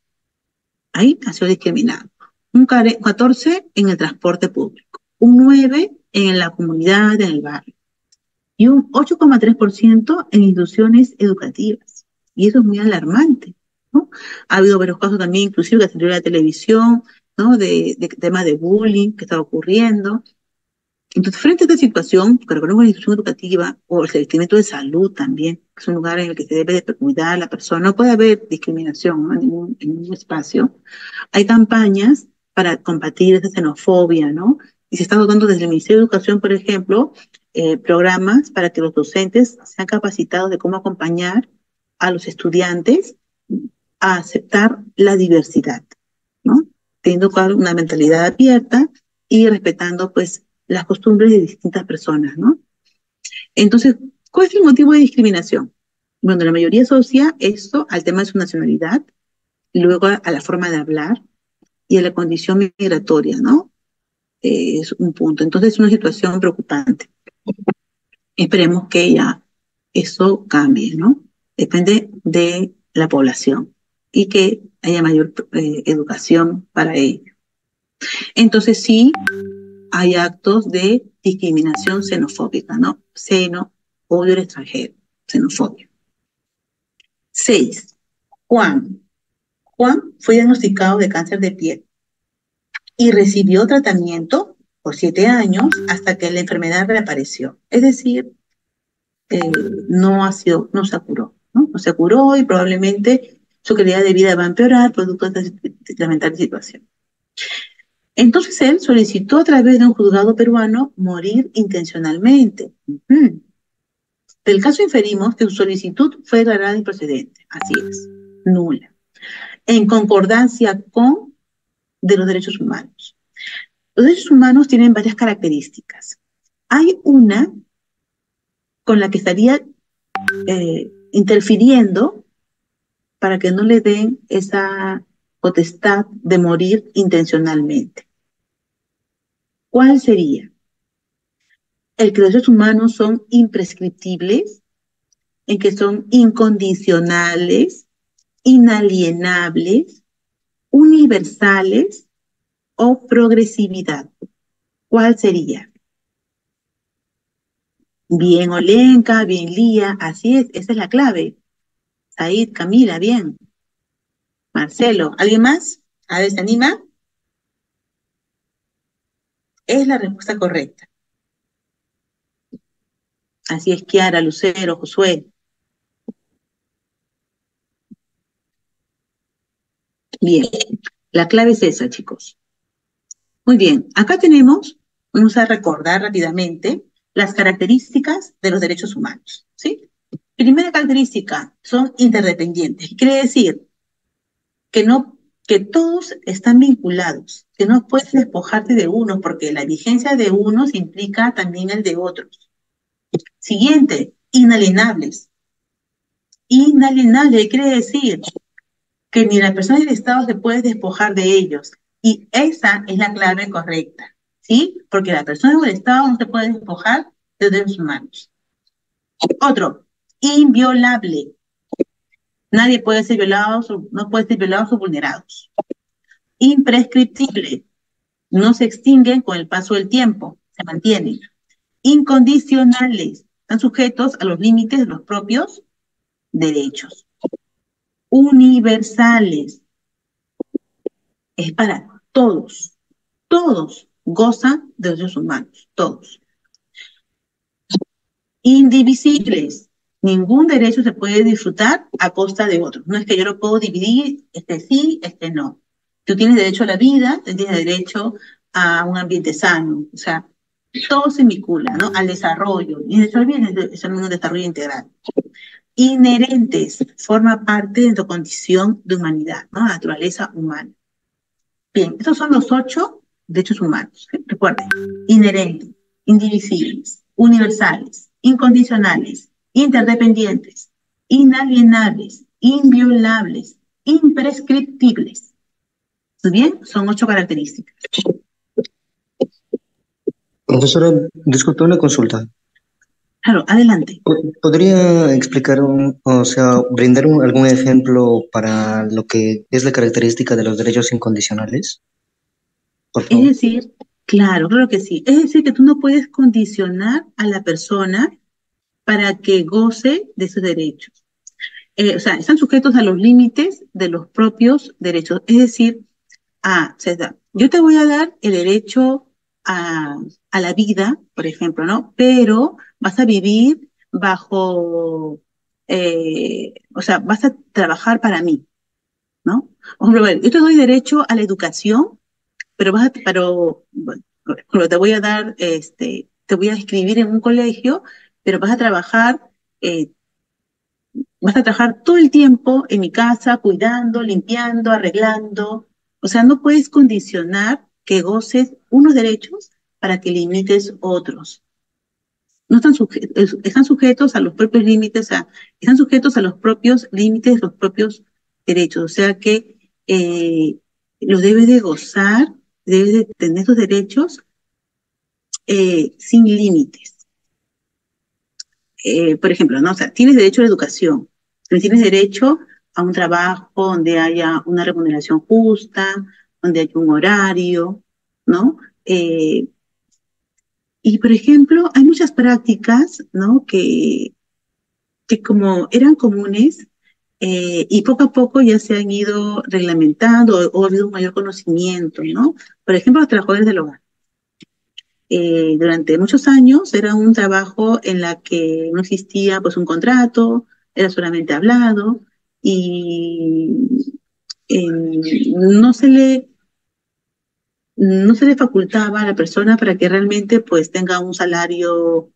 Ahí ha sido discriminado. Un 14% en el transporte público. Un 9% en la comunidad, en el barrio. Y un 8,3% en instituciones educativas. Y eso es muy alarmante, ¿no? Ha habido varios casos también, inclusive que salió en la televisión, ¿no? De temas de bullying que estaba ocurriendo. Entonces, frente a esta situación, que reconozco la institución educativa o el servicio de salud también, que es un lugar en el que se debe de cuidar a la persona, no puede haber discriminación, ¿no? En ningún espacio. Hay campañas para combatir esa xenofobia, ¿no? Y se está dotando desde el Ministerio de Educación, por ejemplo, programas para que los docentes sean capacitados de cómo acompañar a los estudiantes a aceptar la diversidad, ¿no? Teniendo una mentalidad abierta y respetando, pues, las costumbres de distintas personas, ¿no? Entonces, ¿cuál es el motivo de discriminación? Bueno, la mayoría asocia esto al tema de su nacionalidad, luego a la forma de hablar y a la condición migratoria, ¿no? Es un punto. Entonces, es una situación preocupante. Esperemos que ya eso cambie, ¿no? Depende de la población y que haya mayor educación para ello. Entonces, sí, hay actos de discriminación xenofóbica, ¿no? Odio al extranjero, xenofobia. 6. Juan. Juan fue diagnosticado de cáncer de piel y recibió tratamiento por 7 años hasta que la enfermedad reapareció. Es decir, no se curó, ¿no? No se curó y probablemente su calidad de vida va a empeorar producto de esta lamentable situación. Entonces él solicitó a través de un juzgado peruano morir intencionalmente. Del caso inferimos que su solicitud fue declarada improcedente, así es, nula, en concordancia con de los derechos humanos. Los derechos humanos tienen varias características. Hay una con la que estaría interfiriendo para que no le den esa potestad de morir intencionalmente. ¿Cuál sería? El que los derechos humanos son imprescriptibles, en que son incondicionales, inalienables, universales o progresividad. ¿Cuál sería? Bien, Olenka, bien, Lía, así es, esa es la clave. Said, Camila, bien. Marcelo, ¿alguien más? A ver, ¿se anima? Es la respuesta correcta. Así es, Kiara, Lucero, Josué. Bien, la clave es esa, chicos. Muy bien, acá tenemos, vamos a recordar rápidamente las características de los derechos humanos, ¿sí? Primera característica, son interdependientes. Quiere decir que no, que todos están vinculados, que no puedes despojarte de uno, porque la vigencia de unos implica también el de otros. Siguiente, inalienables. Inalienable quiere decir que ni la persona ni el Estado se puede despojar de ellos. Y esa es la clave correcta, ¿sí? Porque la persona o el Estado no se puede despojar de derechos humanos. Otro, inviolable. Nadie puede ser violado, no puede ser violados o vulnerados. Imprescriptible. No se extinguen con el paso del tiempo, se mantienen. Incondicionales. Están sujetos a los límites de los propios derechos. Universales. Es para todos. Todos gozan de derechos humanos, todos. Indivisibles. Ningún derecho se puede disfrutar a costa de otro. No es que yo lo puedo dividir, este sí, este no. Tú tienes derecho a la vida, tienes derecho a un ambiente sano. O sea, todo se vincula, ¿no? Al desarrollo. Y el desarrollo es un desarrollo integral. Inherentes, forma parte de tu condición de humanidad, ¿no? Naturaleza humana. Bien, estos son los 8 derechos humanos. ¿Sí? Recuerden, inherentes, indivisibles, universales, incondicionales, interdependientes, inalienables, inviolables, imprescriptibles. ¿Muy bien? Son 8 características. Profesora, disculpe una consulta. Claro, adelante. ¿Podría explicar, o sea, brindar algún ejemplo para lo que es la característica de los derechos incondicionales? Por Es favor. decir, claro, claro que sí. Es decir, que tú no puedes condicionar a la persona para que goce de sus derechos. O sea, están sujetos a los límites de los propios derechos. Es decir, César, yo te voy a dar el derecho a, a la vida, por ejemplo, ¿no? Pero vas a vivir bajo, o sea, vas a trabajar para mí, ¿no? Por ejemplo, a ver, yo te doy derecho a la educación, bueno, te voy a dar, te voy a escribir en un colegio, pero eh, vas a trabajar todo el tiempo en mi casa, cuidando, limpiando, arreglando. O sea, no puedes condicionar que goces unos derechos para que limites otros. No están sujetos a los propios límites, están sujetos a los propios límites, los propios derechos. O sea que los debes de gozar, debes de tener esos derechos sin límites. Por ejemplo, ¿no? O sea, tienes derecho a la educación, pero tienes derecho a un trabajo donde haya una remuneración justa, donde haya un horario, ¿no? Y, por ejemplo, hay muchas prácticas, ¿no? Que como eran comunes y poco a poco ya se han ido reglamentando o ha habido un mayor conocimiento, ¿no? Por ejemplo, los trabajadores del hogar. Durante muchos años era un trabajo en la que no existía pues un contrato, era solamente hablado y eh, no se le no se le facultaba a la persona para que realmente pues tenga un salario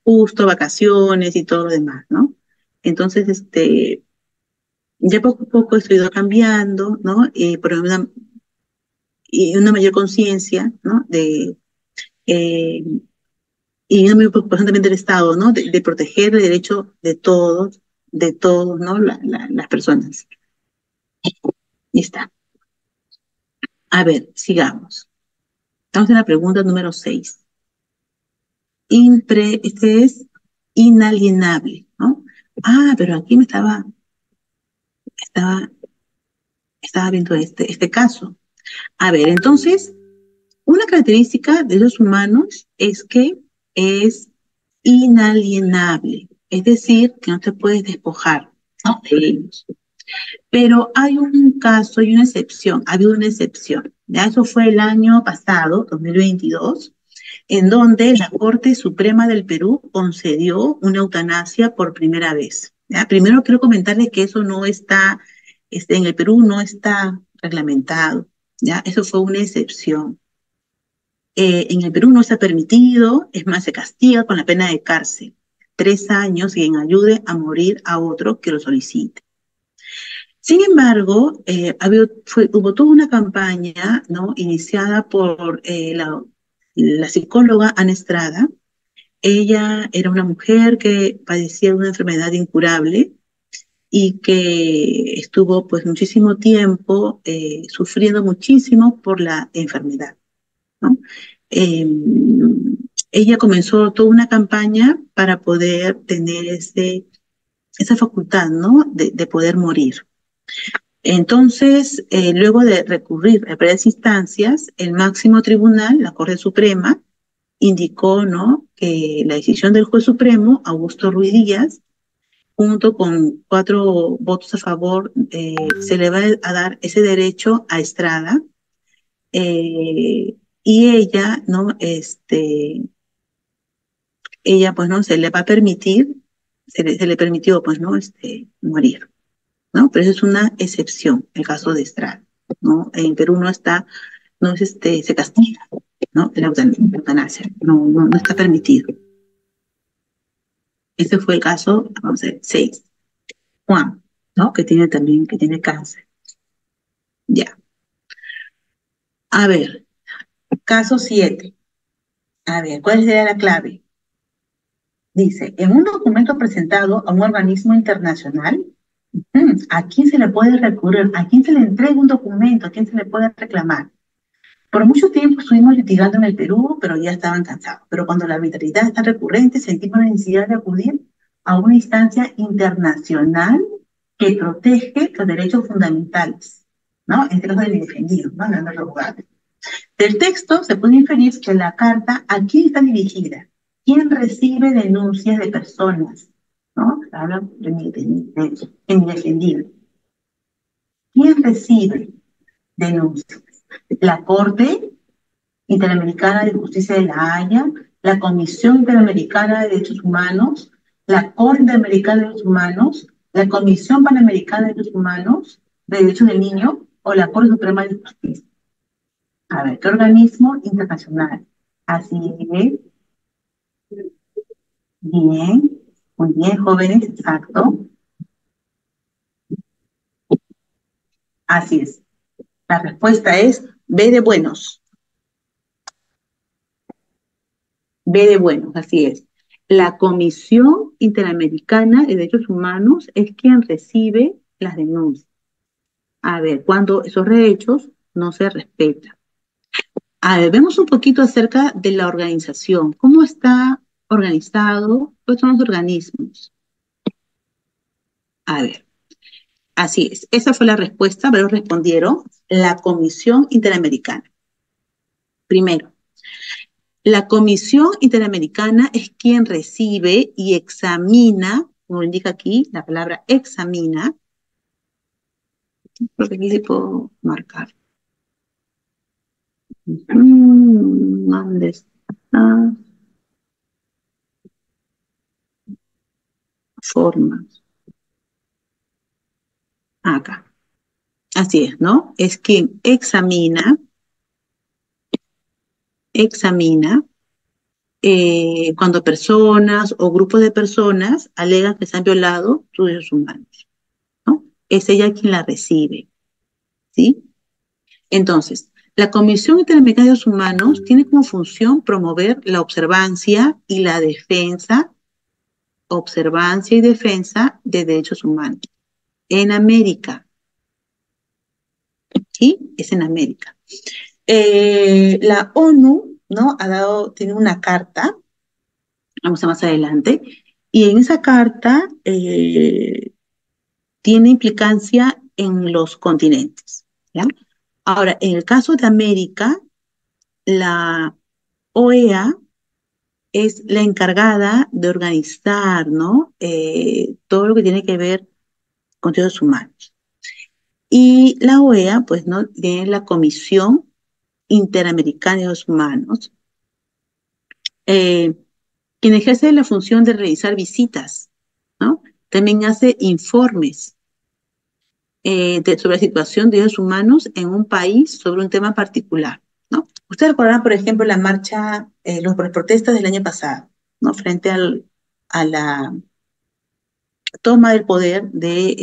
justo, vacaciones y todo lo demás, ¿no? Entonces, ya poco a poco esto ha ido cambiando, ¿no? Y una mayor conciencia, ¿no? Eh, y una preocupación también del Estado, ¿no? De proteger el derecho de todos, ¿no? Las personas. Y está. A ver, sigamos. Estamos en la pregunta número 6. Este es inalienable, ¿no? Ah, pero aquí estaba, estaba viendo este caso. A ver, entonces, una característica de los humanos es que es inalienable, es decir, que no te puedes despojar, ¿no? De ellos. Pero hay un caso, hay una excepción, ha habido una excepción. ¿Ya? Eso fue el año pasado, 2022, en donde la Corte Suprema del Perú concedió una eutanasia por primera vez. ¿Ya? Primero quiero comentarles que eso no está, en el Perú no está reglamentado. ¿Ya? Eso fue una excepción. En el Perú no está permitido, es más, se castiga con la pena de cárcel. 3 años quien ayude a morir a otro que lo solicite. Sin embargo, hubo toda una campaña, ¿no? Iniciada por la psicóloga Ana Estrada. Ella era una mujer que padecía de una enfermedad incurable y que estuvo pues muchísimo tiempo sufriendo muchísimo por la enfermedad, ¿no? Eh, Ella comenzó toda una campaña para poder tener esa facultad, ¿no? De poder morir. Entonces, luego de recurrir a varias instancias, el máximo tribunal, la Corte Suprema, indicó, ¿no? Que la decisión del juez supremo, Augusto Ruiz Díaz, junto con 4 votos a favor, se le va a dar ese derecho a Estrada, y ella, ¿no? Ella, pues, ¿no? Se le va a permitir, se le permitió, pues, ¿no? Morir, ¿no? Pero eso es una excepción, el caso de Estrada, ¿no? En Perú no es se castiga, ¿no? La eutanasia, no está permitido. Ese fue el caso, vamos a ver, 6. Juan, ¿no? Que tiene cáncer. Ya. A ver, caso 7. A ver, ¿cuál sería la clave? Dice, en un documento presentado a un organismo internacional, ¿a quién se le puede recurrir? ¿A quién se le entrega un documento? ¿A quién se le puede reclamar? Por mucho tiempo estuvimos litigando en el Perú, pero ya estaban cansados. Pero cuando la arbitrariedad está recurrente, sentimos la necesidad de acudir a una instancia internacional que protege los derechos fundamentales, ¿no? En este caso del indefendido, ¿no? No del abogado. Del texto se puede inferir que la carta, ¿a quién está dirigida? ¿Quién recibe denuncias de personas? ¿No? Habla de mi defendido. ¿Quién recibe denuncias? La Corte Interamericana de Justicia de La Haya, la Comisión Interamericana de Derechos Humanos, la Corte Interamericana de Derechos Humanos, la Comisión Panamericana de Derechos Humanos, de Derechos del Niño o la Corte Suprema de Justicia. A ver, ¿qué organismo internacional? Así es. Bien, muy bien, jóvenes, exacto. Así es. La respuesta es B de buenos. B de buenos, así es. La Comisión Interamericana de Derechos Humanos es quien recibe las denuncias. A ver, cuando esos derechos no se respetan. A ver, vemos un poquito acerca de la organización. ¿Cómo está organizado? ¿Cuáles son los organismos? A ver, así es. Esa fue la respuesta, pero respondieron la Comisión Interamericana. Primero, la Comisión Interamericana es quien recibe y examina, como indica aquí la palabra examina, porque aquí le puedo marcar. ¿Dónde está? Formas. Acá. Así es, ¿no? Es quien examina cuando personas o grupos de personas alegan que se han violado sus derechos humanos, ¿no? Es ella quien la recibe, ¿sí? Entonces, La Comisión Interamericana de Derechos Humanos tiene como función promover la observancia y defensa de derechos humanos en América, ¿sí? Es en América. La ONU, ¿no? Tiene una carta, vamos a más adelante, y en esa carta tiene implicancia en los continentes, ¿ya? Ahora, en el caso de América, la OEA es la encargada de organizar, ¿no? Todo lo que tiene que ver con derechos humanos. Y la OEA, pues, ¿no? Tiene la Comisión Interamericana de Derechos Humanos, eh, quien ejerce la función de realizar visitas, ¿no? También hace informes sobre la situación de derechos humanos en un país sobre un tema particular, ¿no? Ustedes recordarán, por ejemplo, la marcha, las protestas del año pasado, ¿no? Frente a la toma del poder de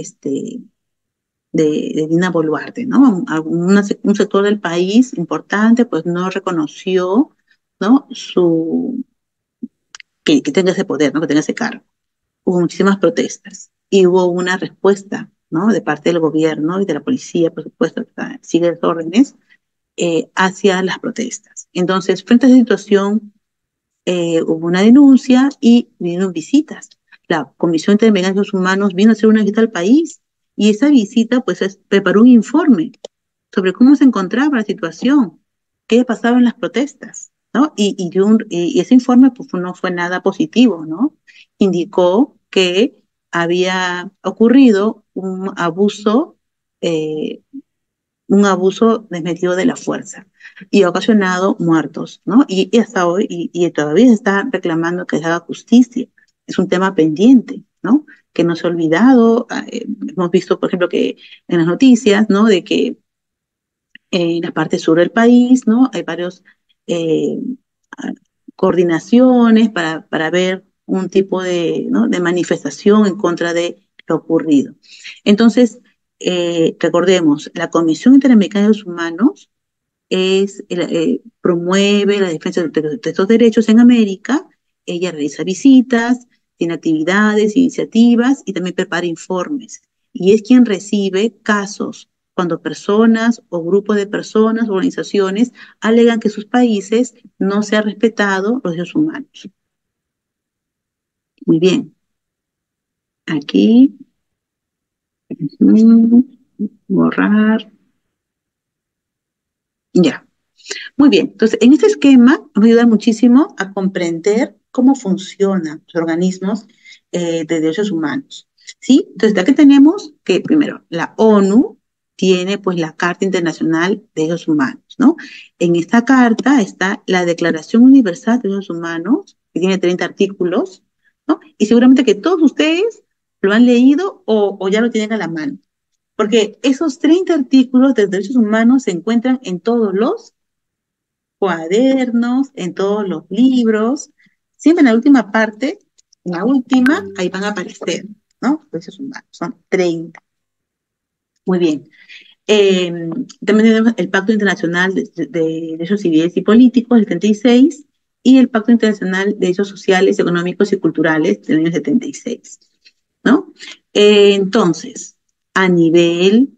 Dina Boluarte, ¿no? Un sector del país importante, pues no reconoció, ¿no? Que tenga ese poder, ¿no? Que tenga ese cargo. Hubo muchísimas protestas y hubo una respuesta, ¿no? De parte del gobierno y de la policía, por supuesto, que sigue las órdenes hacia las protestas. Entonces, frente a esa situación, hubo una denuncia y vinieron visitas. La Comisión Interamericana de Derechos Humanos vino a hacer una visita al país y esa visita, pues, preparó un informe sobre cómo se encontraba la situación, qué pasaba en las protestas, ¿no? Y ese informe pues, no fue nada positivo, ¿no? Indicó que había ocurrido eh, un abuso desmedido de la fuerza y ha ocasionado muertos, ¿no? Y hasta hoy, y todavía se está reclamando que se haga justicia. Es un tema pendiente, ¿no? Que no se ha olvidado. Hemos visto, por ejemplo, que en las noticias, ¿no? De que en la parte sur del país, ¿no? Hay varios eh, coordinaciones para ver un tipo de, ¿no? de manifestación en contra de lo ocurrido. Entonces, recordemos, la Comisión Interamericana de Derechos Humanos promueve la defensa de estos derechos en América. Ella realiza visitas, tiene actividades, iniciativas y también prepara informes. Y es quien recibe casos cuando personas o grupos de personas o organizaciones alegan que sus países no se han respetado los derechos humanos. Muy bien. Aquí, borrar. Ya. Muy bien, entonces en este esquema nos va a ayudar muchísimo a comprender cómo funcionan los organismos de derechos humanos, ¿sí? Entonces, aquí tenemos que primero la ONU tiene pues la Carta Internacional de Derechos Humanos, ¿no? En esta carta está la Declaración Universal de Derechos Humanos, que tiene 30 artículos, ¿no? Y seguramente que todos ustedes lo han leído o ya lo tienen a la mano, porque esos 30 artículos de derechos humanos se encuentran en todos los cuadernos, en todos los libros, siempre en la última parte, en la última, ahí van a aparecer, ¿no? Derechos humanos, son 30. Muy bien. También tenemos el Pacto Internacional de Derechos Civiles y Políticos del 76 y el Pacto Internacional de Derechos Sociales, Económicos y Culturales del año 76, ¿no? Entonces, a nivel,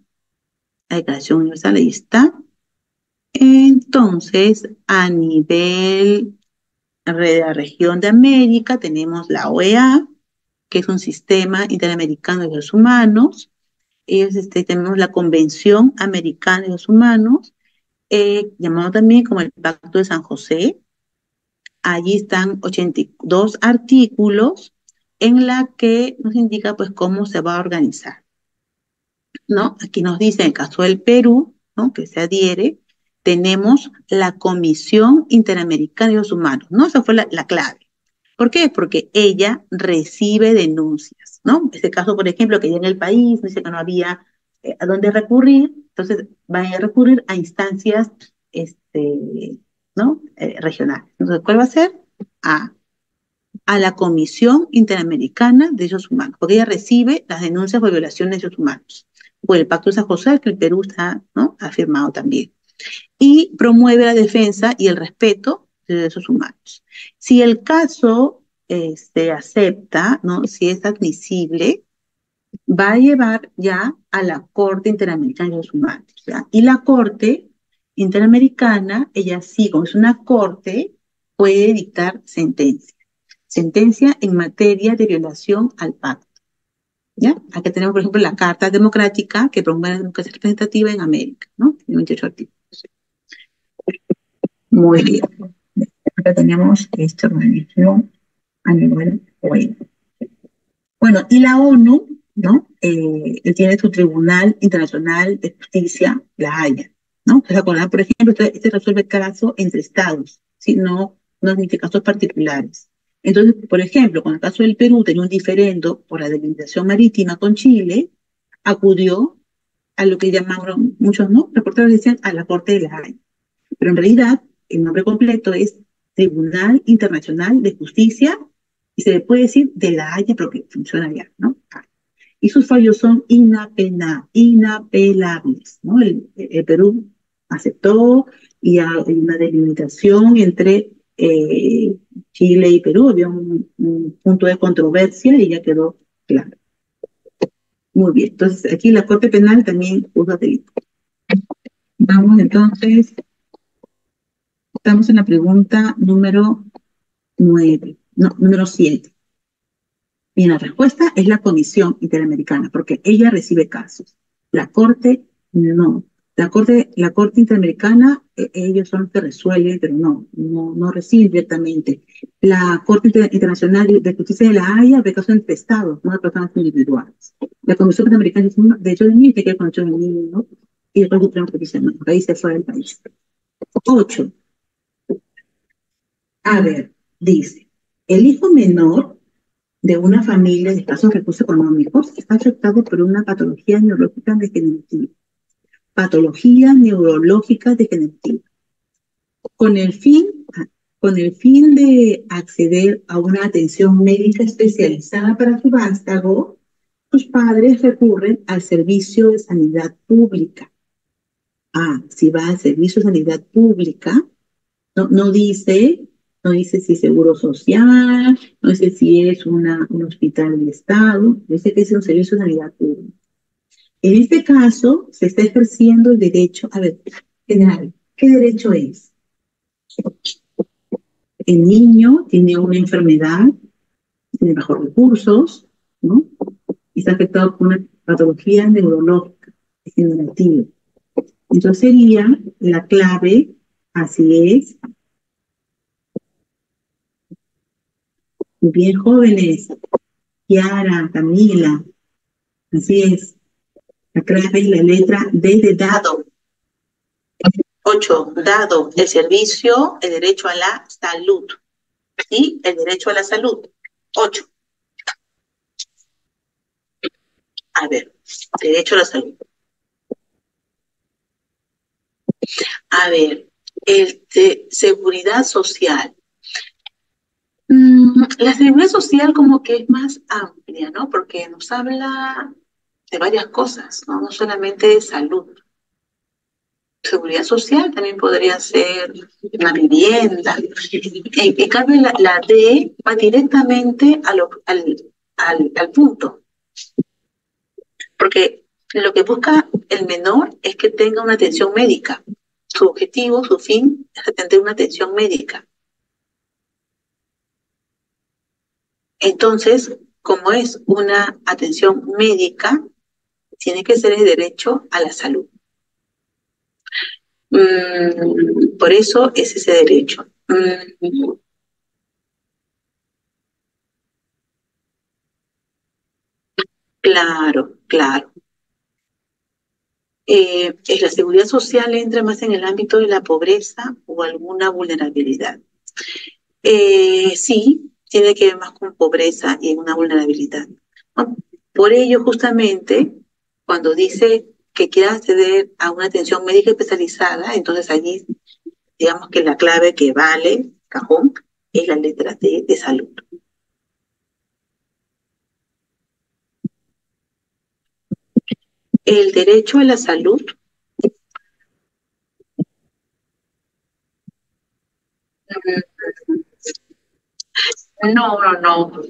la Declaración Universal, ahí está. Entonces, a nivel de la región de América, tenemos la OEA, que es un sistema interamericano de derechos humanos. Tenemos la Convención Americana de Derechos Humanos, llamado también como el Pacto de San José. Allí están 82 artículos en la que nos indica pues cómo se va a organizar, ¿no? Aquí nos dice, en el caso del Perú, ¿no? Que se adhiere, tenemos la Comisión Interamericana de Derechos Humanos, ¿no? Esa fue la clave. ¿Por qué? Porque ella recibe denuncias, ¿no? Este caso, por ejemplo, que ya en el país dice que no había a dónde recurrir, entonces van a recurrir a instancias, ¿no? Regionales. Entonces, ¿cuál va a ser? A, a la Comisión Interamericana de Derechos Humanos, porque ella recibe las denuncias por violaciones de derechos humanos, por el Pacto de San José, que el Perú está, ¿no? Ha firmado también. y promueve la defensa y el respeto de derechos humanos. Si el caso se acepta, ¿no? Si es admisible, va a llevar ya a la Corte Interamericana de Derechos Humanos, ¿ya? Y la Corte Interamericana, ella sí, como es una corte, puede dictar sentencia en materia de violación al pacto, ¿ya? Aquí tenemos, por ejemplo, la Carta Democrática que promueve la democracia representativa en América, ¿no? Tiene 28 artículos. Muy bien. Acá tenemos esta organización a nivel OEA. Bueno, y la ONU, ¿no? Tiene su Tribunal Internacional de Justicia, la Haya, ¿no? ¿Se acuerdan? Por ejemplo, este resuelve casos entre estados, ¿sí? No admite casos particulares. Entonces, por ejemplo, con el caso del Perú tenía un diferendo por la delimitación marítima con Chile, acudió a lo que llamaron muchos, ¿no? Reporteros decían a la Corte de la Haya. Pero en realidad, el nombre completo es Tribunal Internacional de Justicia y se le puede decir de la Haya porque funciona ya, ¿no? Y sus fallos son inapelables, ¿no? El Perú aceptó y hay una delimitación entre Chile y Perú, había un punto de controversia y ya quedó claro. Muy bien, entonces aquí la Corte Penal también juzga delitos. Vamos entonces, estamos en la pregunta número 9, no, número 7. Bien, la respuesta es la Comisión Interamericana, porque ella recibe casos. La Corte, no. La Corte Interamericana, ellos son los que resuelven, pero no reciben directamente. La Corte Internacional de Justicia de la Haya ve casos entre estados, no de personas individuales. La Comisión Interamericana de Derechos del Niño, que es con derechos del niño, ¿no? Y después el Supremo Justicia, no, porque ahí se fuera del país. 8. A ver, dice, el hijo menor de una familia de escasos recursos económicos está afectado por una patología neurológica degenerativa. Patología neurológica degenerativa. Con el fin, con el fin de acceder a una atención médica especializada para su vástago, sus padres recurren al servicio de sanidad pública. Si va al servicio de sanidad pública, no dice, no dice si seguro social, no dice si es un hospital del Estado, dice que es un servicio de sanidad pública. En este caso, se está ejerciendo el derecho, a ver, general, ¿qué derecho es? El niño tiene una enfermedad, tiene bajos recursos, ¿no? Y está afectado por una patología neurológica degenerativa. Entonces sería la clave, así es, bien jóvenes, Kiara, Camila, así es. La clave es la letra D de dado. 8. Dado el servicio, el derecho a la salud. ¿Sí? El derecho a la salud. 8. A ver, derecho a la salud. A ver, el de seguridad social. La seguridad social como que es más amplia, ¿no? Porque nos habla de varias cosas, ¿no? No solamente de salud. Seguridad social también podría ser una vivienda. En cambio, la D va directamente al punto, porque lo que busca el menor es que tenga una atención médica. Su objetivo, su fin es atender una atención médica. Entonces, como es una atención médica, tiene que ser el derecho a la salud. Por eso es ese derecho. Claro, claro. ¿Es la seguridad social entra más en el ámbito de la pobreza o alguna vulnerabilidad? Sí, tiene que ver más con pobreza y una vulnerabilidad. ¿No? Por ello, justamente, cuando dice que quiere acceder a una atención médica especializada, entonces allí, digamos que la clave que vale, cajón, es la letra D de salud. El derecho a la salud No, no, no.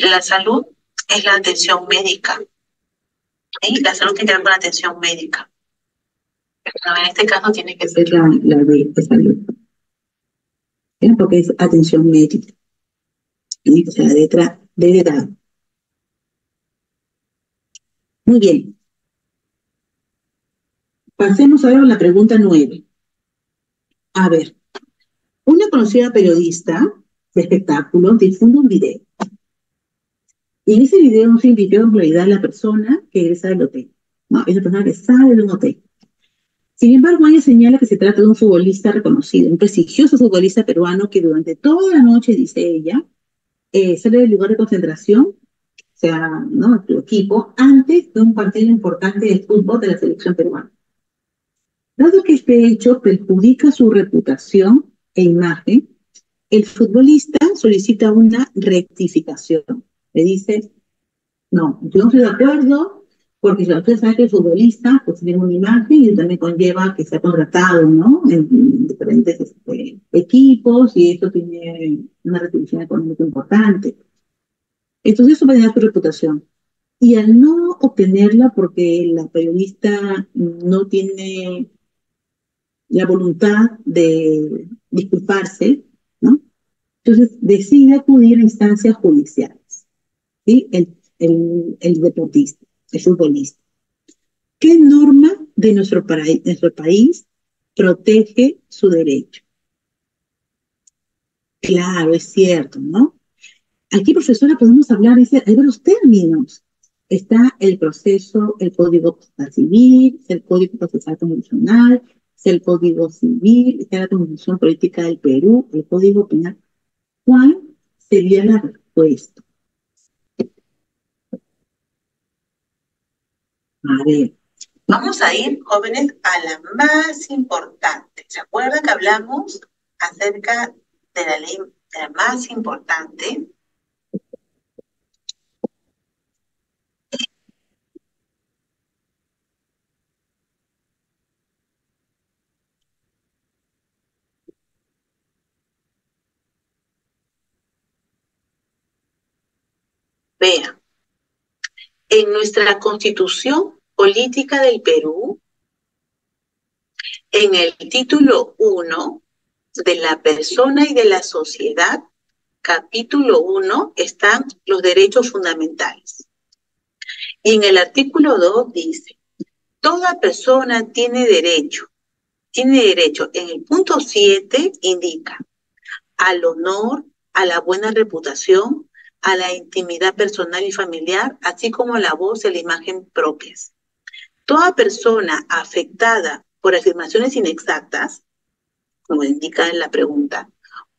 La salud es la atención médica. ¿Sí? La salud tiene que ver con la atención médica. Pero en este caso tiene que ser la de salud, ¿sí? Porque es atención médica. Tiene que ser la letra D de dado. Muy bien. Pasemos ahora a la pregunta 9. A ver, una conocida periodista de espectáculos difunde un video. Y en ese video no se indicó en realidad la persona que egresa del hotel. No, es la persona que sale de un hotel. Sin embargo, ella señala que se trata de un futbolista reconocido, un prestigioso futbolista peruano que durante toda la noche, dice ella, sale del lugar de concentración, o sea, ¿no? Tu equipo, antes de un partido importante de fútbol de la selección peruana. Dado que este hecho perjudica su reputación e imagen, el futbolista solicita una rectificación. Le dice, no, yo no estoy de acuerdo, porque si usted sabe que el futbolista pues tiene una imagen y también conlleva que sea contratado, ¿no? En diferentes equipos y esto tiene una retribución económica importante. Entonces eso va a dañar su reputación. Y al no obtenerla porque la periodista no tiene la voluntad de disculparse, ¿no? Entonces decide acudir a instancias judiciales, ¿sí? El deportista, el futbolista. ¿Qué norma de nuestro país protege su derecho? Claro, es cierto, ¿no? Aquí, profesora, podemos hablar, dice, hay varios términos. Está el proceso, el Código Procesal Civil, el Código Procesal Convencional, el Código Civil, está la Constitución Política del Perú, el Código Penal. ¿Cuál sería la respuesta? A ver, vamos a ir, jóvenes, a la más importante. ¿Se acuerdan que hablamos acerca de la ley, de la más importante? Vean, en nuestra Constitución Política del Perú, en el título 1 de la persona y de la sociedad, capítulo 1, están los derechos fundamentales. Y en el artículo 2 dice, toda persona tiene derecho, en el punto 7 indica, al honor, a la buena reputación, a la intimidad personal y familiar, así como a la voz y la imagen propias. Toda persona afectada por afirmaciones inexactas, como indica en la pregunta,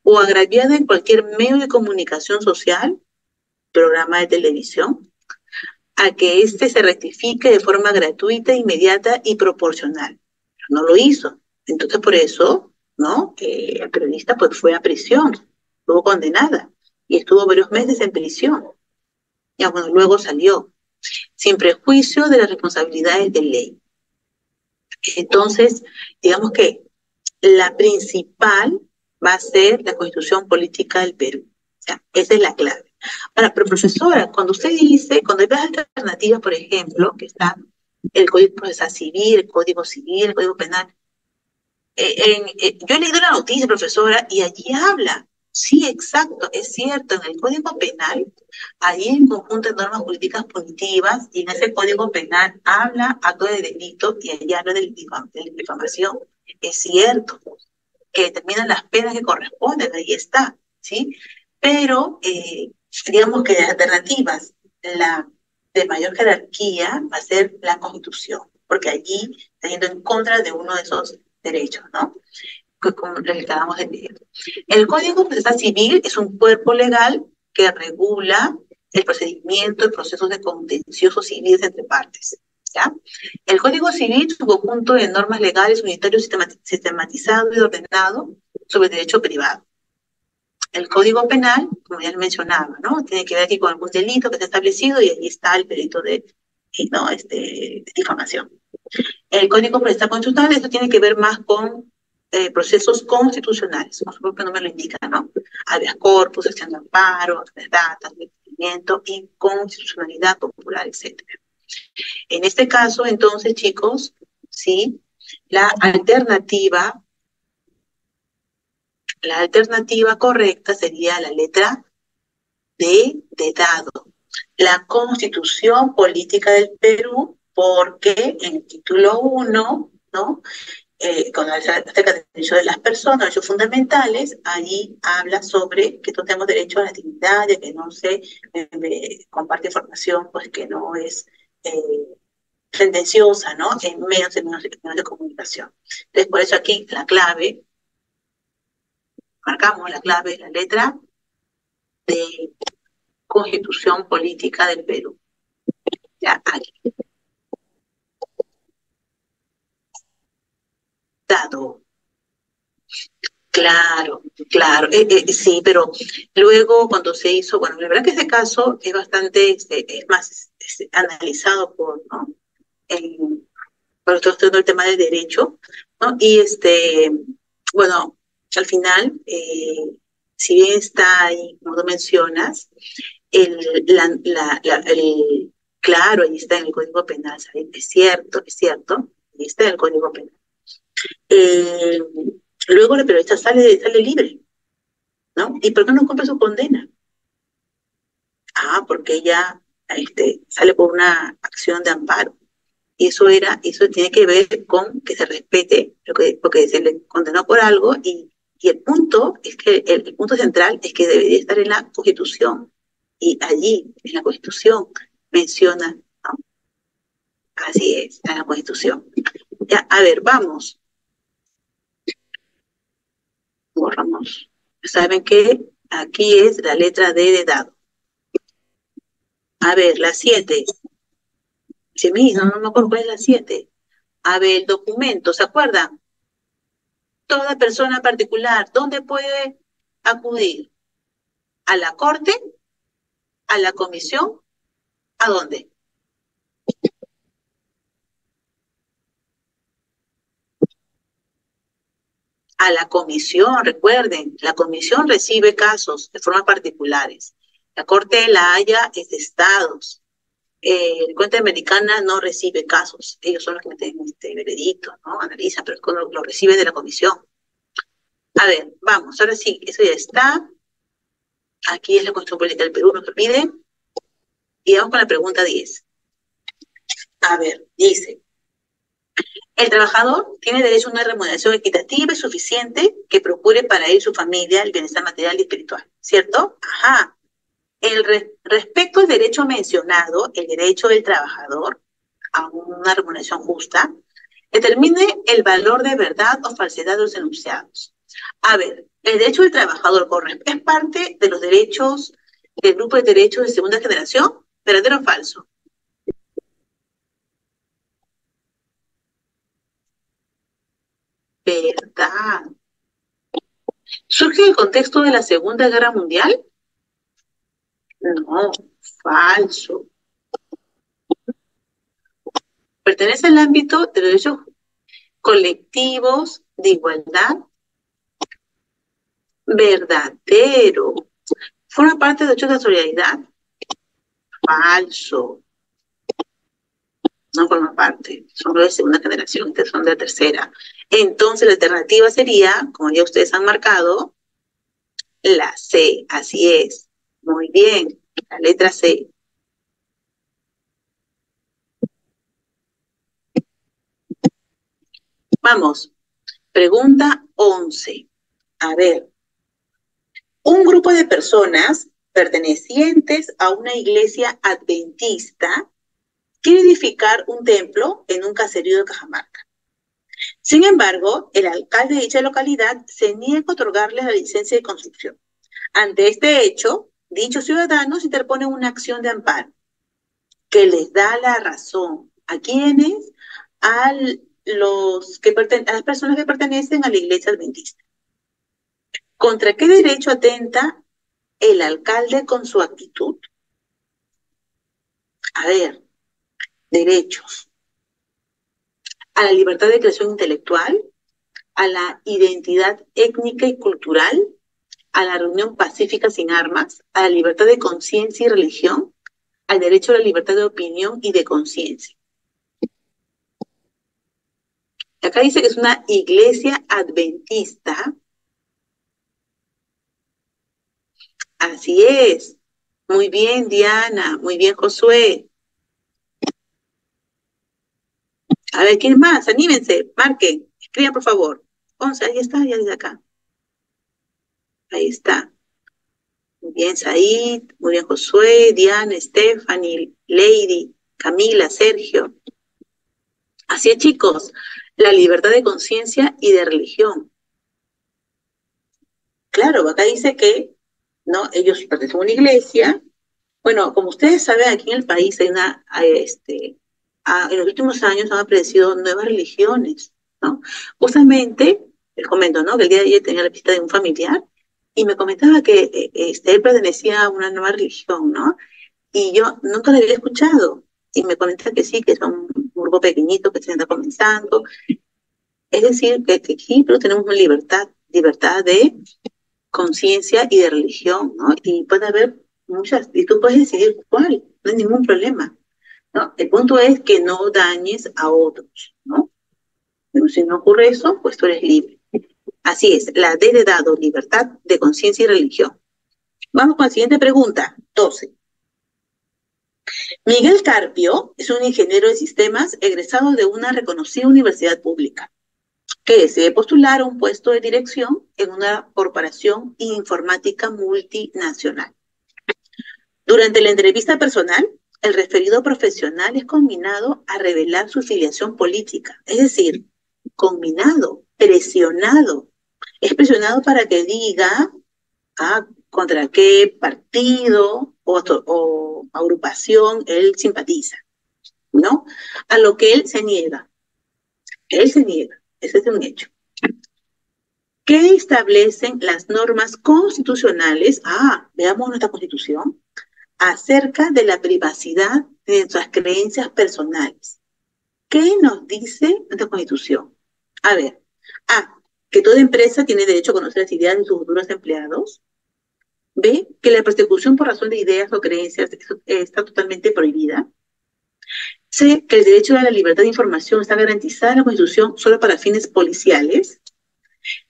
o agraviada en cualquier medio de comunicación social, programa de televisión, a que éste se rectifique de forma gratuita, inmediata y proporcional. No lo hizo. Entonces, por eso, ¿no? El periodista pues fue a prisión, estuvo condenada y estuvo varios meses en prisión. Ya bueno, luego salió, sin prejuicio de las responsabilidades de ley. Entonces, digamos que la principal va a ser la Constitución Política del Perú. O sea, esa es la clave. Ahora, pero profesora, cuando usted dice, cuando hay alternativas, por ejemplo, que está el Código Procesal Civil, el Código Penal, yo he leído la noticia, profesora, y allí habla. Sí, exacto, es cierto, en el Código Penal, ahí hay un conjunto de normas jurídicas punitivas, y en ese Código Penal habla acto de delito, y allí habla de difamación. Es cierto, que determinan las penas que corresponden, ahí está, ¿sí? Pero, digamos que las alternativas, la de mayor jerarquía va a ser la Constitución, porque allí está yendo en contra de uno de esos derechos, ¿no? Como lo que acabamos de leer. El Código Procesal Civil es un cuerpo legal que regula el procedimiento y procesos de contencioso civiles entre partes. ¿Ya? El Código Civil es un conjunto de normas legales unitarios sistematizado y ordenado sobre el derecho privado. El Código Penal, como ya mencionaba, ¿no? Tiene que ver aquí con algún delito que está establecido y ahí está el delito de, ¿no? De difamación. El Código Procesal Constitucional, esto tiene que ver más con procesos constitucionales, como su propio nombre lo indica, ¿no? Habeas corpus, acción de amparo, datas, admitimiento, inconstitucionalidad popular, etcétera. En este caso, entonces, chicos, sí, la alternativa correcta sería la letra D de dado. La Constitución Política del Perú, porque en el título 1, ¿no? Cuando se acerca del derecho de las personas, derechos fundamentales, allí habla sobre que todos tenemos derecho a la dignidad, de que no se comparte información pues que no es tendenciosa, ¿no? En medios de comunicación. Entonces, por eso aquí la clave, marcamos la clave, la letra de Constitución Política del Perú. Ya, aquí. Dado. Claro, claro, sí, pero luego cuando se hizo, bueno, la verdad que este caso es bastante, es más analizado por, ¿no? Por todo el tema del derecho, ¿no? Y bueno, al final, si bien está ahí, como tú mencionas, el, claro, ahí está en el Código Penal, ¿sabes? Es cierto, ahí está en el Código Penal. Eh, Luego la periodista sale libre, ¿no? ¿Y por qué no cumple su condena? Ah, porque ella sale por una acción de amparo. Y eso tiene que ver con que se respete porque se le condenó por algo y el punto es que el punto central es que debería estar en la Constitución. Y allí, en la Constitución, menciona, ¿no? Así es, en la Constitución. Ya, a ver, vamos, borramos. Saben que aquí es la letra D de dado. A ver, la 7. Sí, no me acuerdo cuál es la 7. A ver, el documento, ¿se acuerdan? Toda persona particular, ¿dónde puede acudir? ¿A la corte? ¿A la comisión? ¿A dónde? A la comisión, recuerden, la comisión recibe casos de forma particulares. La Corte de la Haya es de estados. La Corte Americana no recibe casos. Ellos son los que meten este veredicto, ¿no? Analizan, pero lo reciben de la comisión. A ver, vamos, ahora sí, eso ya está. Aquí es la Constitución Política del Perú, no se olviden. Y vamos con la pregunta 10. A ver, dice, el trabajador tiene derecho a una remuneración equitativa y suficiente que procure para él y su familia el bienestar material y espiritual, ¿cierto? Ajá. Respecto al derecho mencionado, el derecho del trabajador a una remuneración justa, determine el valor de verdad o falsedad de los enunciados. A ver, el derecho del trabajador es parte de los derechos del grupo de derechos de segunda generación, ¿verdadero o falso? ¿Verdad? ¿Surge en el contexto de la Segunda Guerra Mundial? No, falso. Pertenece al ámbito de los derechos colectivos de igualdad. Verdadero. ¿Forma parte de los derechos de solidaridad? Falso. No forma parte. Son los de segunda generación, estos son de tercera. Entonces la alternativa sería, como ya ustedes han marcado, la C. Así es. Muy bien. La letra C. Vamos. Pregunta 11. A ver. Un grupo de personas pertenecientes a una iglesia adventista quiere edificar un templo en un caserío de Cajamarca. Sin embargo, el alcalde de dicha localidad se niega a otorgarles la licencia de construcción. Ante este hecho, dichos ciudadanos interponen una acción de amparo que les da la razón a quienes, a las personas que pertenecen a la iglesia adventista. ¿Contra qué derecho atenta el alcalde con su actitud? A ver, derechos. A la libertad de creación intelectual, a la identidad étnica y cultural, a la reunión pacífica sin armas, a la libertad de conciencia y religión, al derecho a la libertad de opinión y de conciencia. Acá dice que es una iglesia adventista. Así es. Muy bien, Diana. Muy bien, Josué. A ver, ¿quién más? Anímense, marquen, escriban, por favor. 11, ahí está, ya desde acá. Ahí está. Muy bien, Said. Muy bien, Josué, Diana, Stephanie, Lady, Camila, Sergio. Así es, chicos. La libertad de conciencia y de religión. Claro, acá dice que, ¿no? Ellos pertenecen a una iglesia. Bueno, como ustedes saben, aquí en el país hay en los últimos años han aparecido nuevas religiones, ¿no? Justamente, les comento, ¿no? Que el día de ayer tenía la visita de un familiar y me comentaba que él pertenecía a una nueva religión, ¿no? Y yo nunca la había escuchado. Y me comenta que sí, que son un grupo pequeñito que se está comenzando. Es decir, que aquí pero tenemos una libertad de conciencia y de religión, ¿no? Y puede haber muchas, y tú puedes decidir cuál, no hay ningún problema, ¿no? El punto es que no dañes a otros, ¿no? Pero si no ocurre eso, pues tú eres libre. Así es, la D de dado, libertad de conciencia y religión. Vamos con la siguiente pregunta, 12. Miguel Carpio es un ingeniero de sistemas egresado de una reconocida universidad pública que desea postular a un puesto de dirección en una corporación informática multinacional. Durante la entrevista personal, el referido profesional es combinado a revelar su filiación política, es decir, combinado, presionado. Es presionado para que diga contra qué partido o agrupación él simpatiza, ¿no? A lo que él se niega. Él se niega, ese es un hecho. ¿Qué establecen las normas constitucionales? Veamos nuestra constitución acerca de la privacidad de nuestras creencias personales. ¿Qué nos dice nuestra Constitución? A ver, que toda empresa tiene derecho a conocer las ideas de sus futuros empleados. B, que la persecución por razón de ideas o creencias está totalmente prohibida. C, que el derecho a la libertad de información está garantizado en la Constitución solo para fines policiales.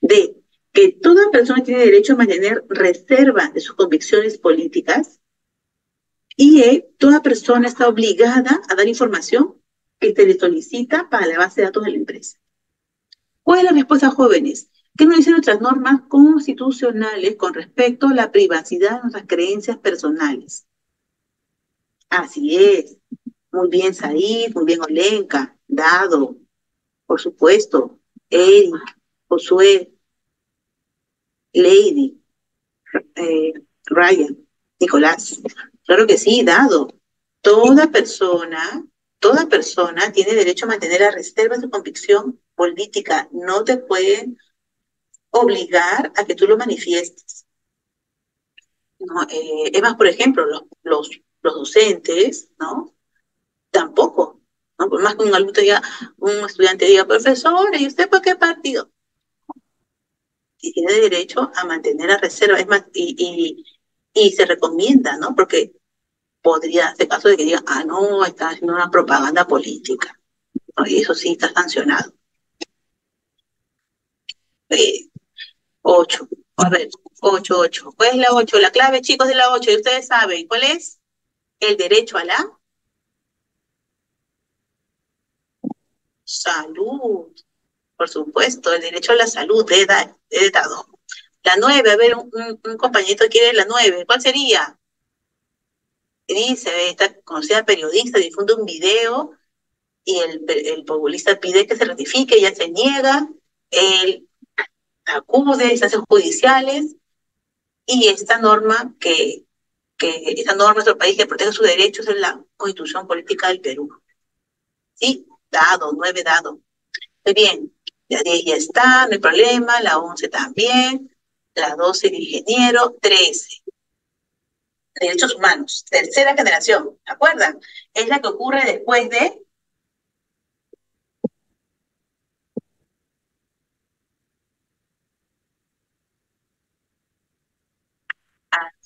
D, que toda persona tiene derecho a mantener reserva de sus convicciones políticas. Y toda persona está obligada a dar información que se le solicita para la base de datos de la empresa. ¿Cuál es la respuesta, jóvenes? ¿Qué nos dicen nuestras normas constitucionales con respecto a la privacidad de nuestras creencias personales? Así es. Muy bien, Said, muy bien, Olenka, Dado, por supuesto, Eric, Josué, Lady, Ryan, Nicolás. Claro que sí, Dado. Toda persona, toda persona tiene derecho a mantener a reserva de su convicción política. No te pueden obligar a que tú lo manifiestes. ¿No? Es más, por ejemplo, los docentes, ¿no? Tampoco. ¿No? Por más que un estudiante diga, profesor, ¿y usted por qué partido? Y tiene derecho a mantener a reserva. Es más, y se recomienda, ¿no? Porque podría hacer caso de que diga, no, está haciendo una propaganda política. ¿No? Y eso sí está sancionado. 8. A ver, 8. ¿Cuál es la 8? La clave, chicos, de la 8. Y ustedes saben, ¿cuál es? El derecho a la salud. Por supuesto, el derecho a la salud de dado. La 9, a ver, un compañito quiere la 9. ¿Cuál sería? Dice, esta conocida periodista difunde un video y el populista pide que se ratifique, ella se niega, él acude, se hace judiciales, y esta norma esta norma de nuestro país que protege sus derechos es la Constitución Política del Perú. Sí, dado, 9 dado. Muy bien, la 10 ya está, no hay problema, la 11 también, la 12 el ingeniero, 13. Derechos humanos, tercera generación, ¿se acuerdan? Es la que ocurre después de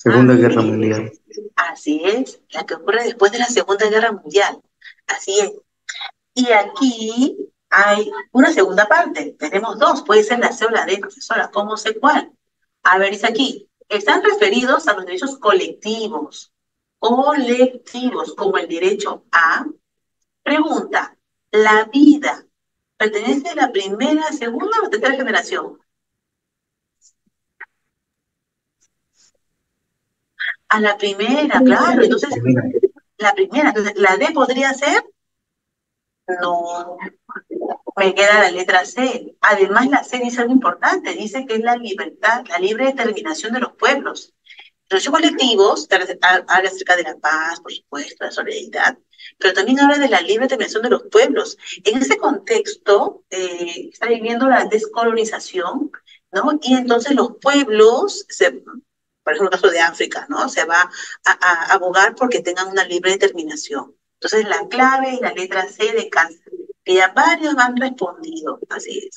Ah, Segunda Guerra Mundial. así es, la que ocurre después de la Segunda Guerra Mundial. Así es. Y aquí hay una segunda parte. Tenemos dos. Puede ser la C o la D, profesora. ¿Cómo sé cuál? A ver, dice aquí. Están referidos a los derechos colectivos. Colectivos, como el derecho a. Pregunta. ¿La vida pertenece a la primera, segunda o tercera generación? A la primera, claro. Entonces, Primera. la primera. Entonces, ¿la D podría ser? No. Me queda la letra C. Además, la C dice algo importante, dice que es la libertad, la libre determinación de los pueblos. Los derechos colectivos habla acerca de la paz, por supuesto, la solidaridad, pero también habla de la libre determinación de los pueblos. En ese contexto está viviendo la descolonización, ¿no? Y entonces los pueblos, por ejemplo, el caso de África, ¿no? Se va a abogar porque tengan una libre determinación. Entonces la clave es la letra C de cáncer, que ya varios han respondido, así es.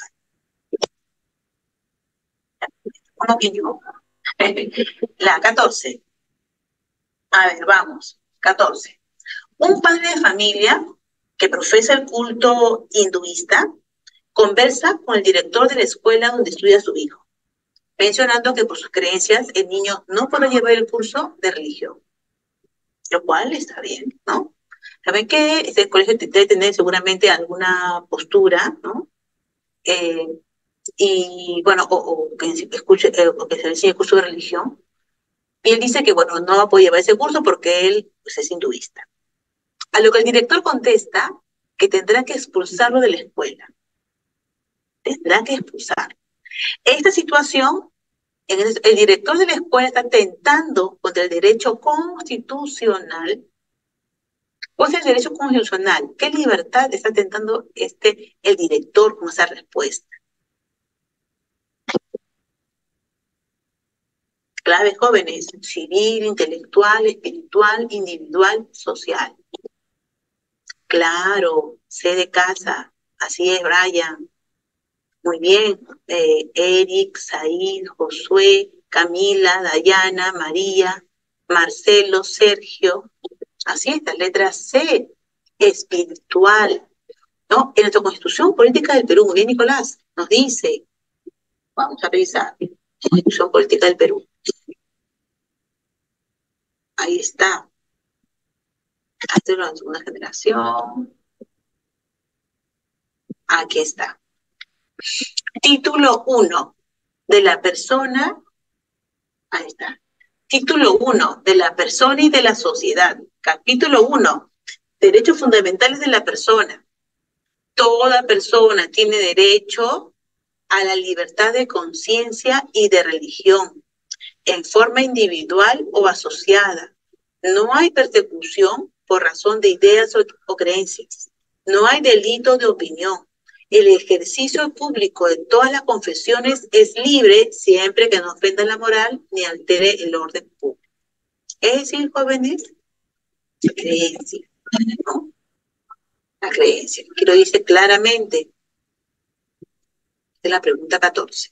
Como que yo. La 14. A ver, vamos. 14. Un padre de familia que profesa el culto hinduista conversa con el director de la escuela donde estudia su hijo, mencionando que por sus creencias el niño no puede llevar el curso de religión, lo cual está bien, ¿no? Saben que este colegio debe tener seguramente alguna postura, ¿no? Eh, y bueno, o que escuche, o que se le enseñe el curso de religión. Y él dice que, bueno, no va a poder llevar ese curso porque él pues, es hinduista. A lo que el director contesta que tendrá que expulsarlo de la escuela. Tendrá que expulsarlo. Esta situación, el director de la escuela está tentando contra el derecho constitucional. ¿Cuál es el derecho constitucional? ¿Qué libertad está tentando el director con esa respuesta? Claves jóvenes: civil, intelectual, espiritual, individual, social. Claro, C de casa. Así es, Brian. Muy bien. Eric, Said, Josué, Camila, Dayana, María, Marcelo, Sergio. Así es, la letra C, espiritual. ¿No? En nuestra Constitución Política del Perú, muy bien, Nicolás, nos dice, vamos a revisar, Constitución Política del Perú. Ahí está. Hasta la segunda generación. Aquí está. Título 1 de la persona. Ahí está. Título 1 de la persona y de la sociedad. Capítulo 1. Derechos fundamentales de la persona. Toda persona tiene derecho a la libertad de conciencia y de religión, en forma individual o asociada. No hay persecución por razón de ideas o creencias. No hay delito de opinión. El ejercicio público de todas las confesiones es libre siempre que no ofenda la moral ni altere el orden público. Es decir, jóvenes, la creencia, ¿no? La creencia. Aquí lo dice claramente. Es la pregunta 14.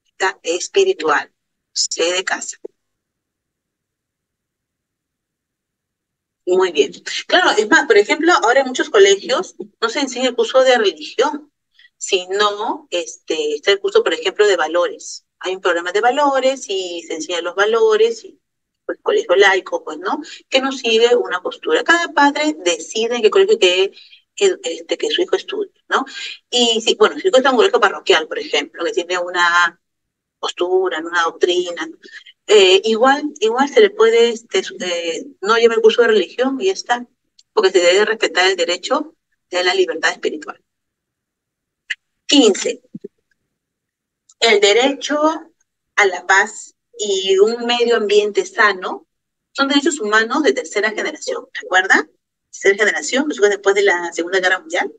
Está espiritual. C de casa. Muy bien. Claro, es más, por ejemplo, ahora en muchos colegios no se enseña el curso de religión, sino está el curso, por ejemplo, de valores. Hay un programa de valores y se enseñan los valores, y pues colegio laico, pues, ¿no? Que no sigue una postura. Cada padre decide en qué colegio que su hijo estudie, ¿no? Y si, bueno, si su hijo está en un colegio parroquial, por ejemplo, que tiene una postura, una doctrina, igual se le puede no llevar el curso de religión y ya está, porque se debe respetar el derecho de la libertad espiritual. 15. El derecho a la paz y un medio ambiente sano son derechos humanos de tercera generación, ¿recuerda? Tercera generación, que surge después de la Segunda Guerra Mundial,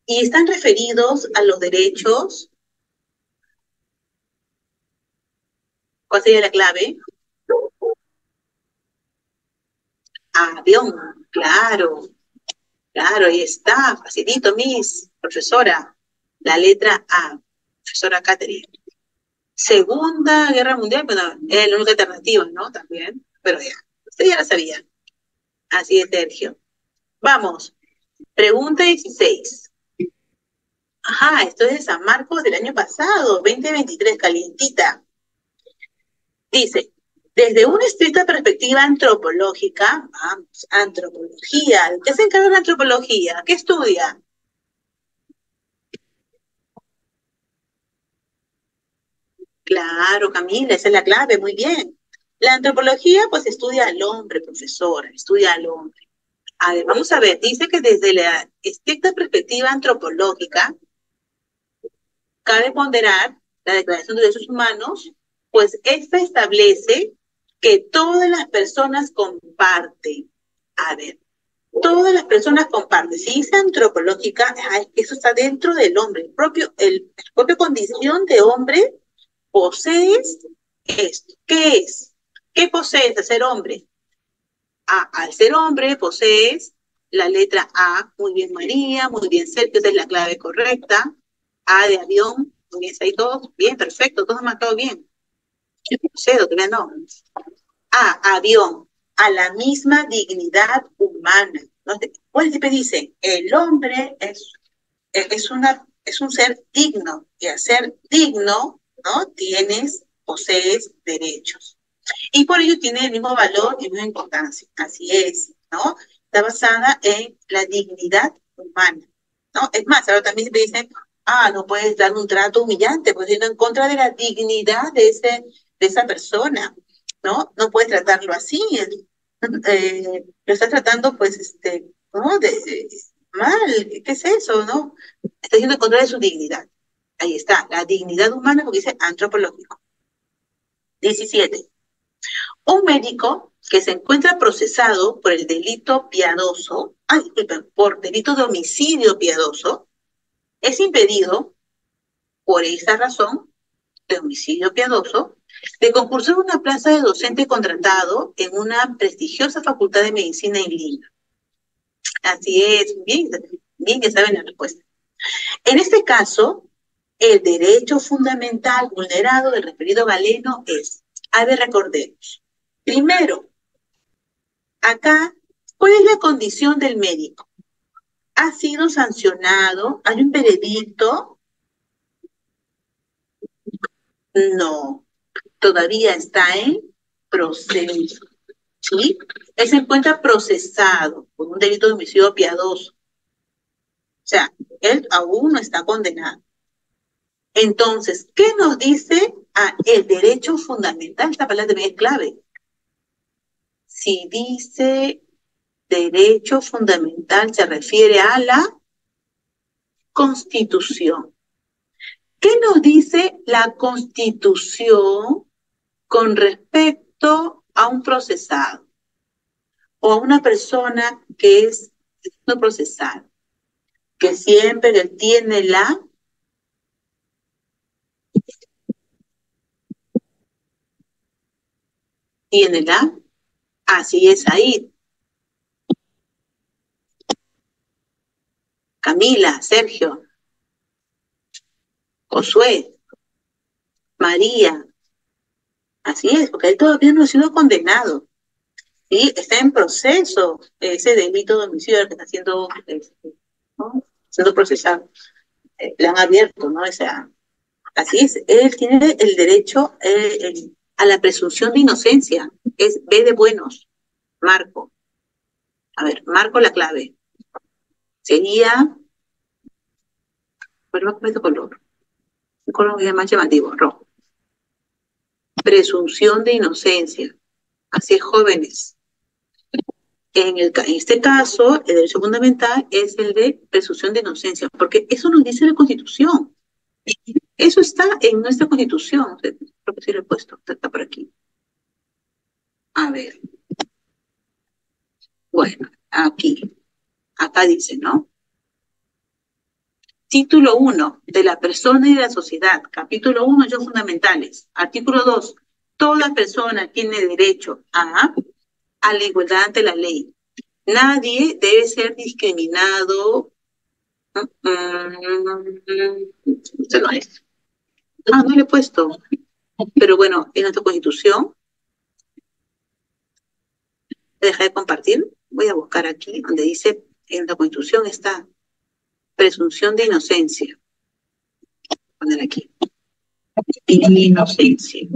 y están referidos a los derechos. ¿Cuál sería la clave? Avión, claro. Claro, ahí está, facilito, Miss, profesora. La letra A, profesora Catherine. Segunda Guerra Mundial, bueno, es la única alternativa, ¿no? También, pero ya, usted ya la sabía. Así es, Sergio. Vamos, pregunta 16. Ajá, esto es de San Marcos del año pasado, 2023, calientita. Dice, desde una estricta perspectiva antropológica, vamos, antropología, ¿de qué se encarga la antropología? ¿Qué estudia? Claro, Camila, esa es la clave, muy bien. La antropología, pues, estudia al hombre, profesora, estudia al hombre. A ver, vamos a ver, dice que desde la estricta perspectiva antropológica, cabe ponderar la Declaración de Derechos Humanos, pues esta establece que todas las personas comparten. A ver, todas las personas comparten. Si dice antropológica, eso está dentro del hombre. La propia condición de hombre posees esto. ¿Qué es? ¿Qué posees de ser hombre? Al ser hombre posees la letra A. Muy bien, María, muy bien, Sergio, esa es la clave correcta. A de avión, muy bien, ahí todos, bien, perfecto, todos han marcado bien. Yo procedo, todavía no. A, avión, a la misma dignidad humana. ¿No? Pues siempre dice, el hombre es un ser digno, y al ser digno, ¿no? Posees derechos. Y por ello tiene el mismo valor y misma importancia. Así es, ¿no? Está basada en la dignidad humana, ¿no? Es más, ahora también se dicen, no puedes dar un trato humillante, pues yendo en contra de la dignidad de esa persona, ¿no? No puedes tratarlo así, lo estás tratando, pues, ¿no? Mal, ¿qué es eso, no? Está yendo en contra de su dignidad. Ahí está, la dignidad humana, porque dice antropológico. 17. Un médico que se encuentra procesado por el delito piadoso, disculpen, por delito de homicidio piadoso, es impedido, por esa razón, de homicidio piadoso, de concursar una plaza de docente contratado en una prestigiosa facultad de medicina en Lima. Así es, bien, bien que saben la respuesta. En este caso, el derecho fundamental vulnerado del referido galeno es, a ver, recordemos. Primero, acá, ¿cuál es la condición del médico? ¿Ha sido sancionado? ¿Hay un veredicto? No, todavía está en proceso. ¿Sí? Él se encuentra procesado por un delito de homicidio piadoso. O sea, él aún no está condenado. Entonces, ¿qué nos dice el derecho fundamental? Esta palabra también es clave. Si dice derecho fundamental, se refiere a la Constitución. ¿Qué nos dice la Constitución con respecto a un procesado o a una persona que es no procesada? Que siempre tiene así es ahí. Camila, Sergio, Josué, María, así es, porque él todavía no ha sido condenado. ¿Sí? Está en proceso ese delito de homicidio que está ¿no? siendo procesado. Le han abierto, ¿no? O sea, así es, él tiene el derecho a la presunción de inocencia. Es B de buenos, Marco. A ver, Marco la clave. Sería, ¿cuál va con este color? Un color más llamativo, rojo. Presunción de inocencia. Así es, jóvenes. En este caso, el derecho fundamental es el de presunción de inocencia, porque eso nos dice la Constitución. Eso está en nuestra Constitución. Creo que sí lo he puesto, está por aquí. A ver, bueno, acá dice, ¿no? Título 1, de la persona y de la sociedad. Capítulo 1, hechos fundamentales. Artículo 2, toda persona tiene derecho a la igualdad ante la ley. Nadie debe ser discriminado. Esto no es. No le he puesto. Pero bueno, en nuestra Constitución, deja de compartir, voy a buscar aquí donde dice, en la Constitución está presunción de inocencia. Poner aquí, inocencia.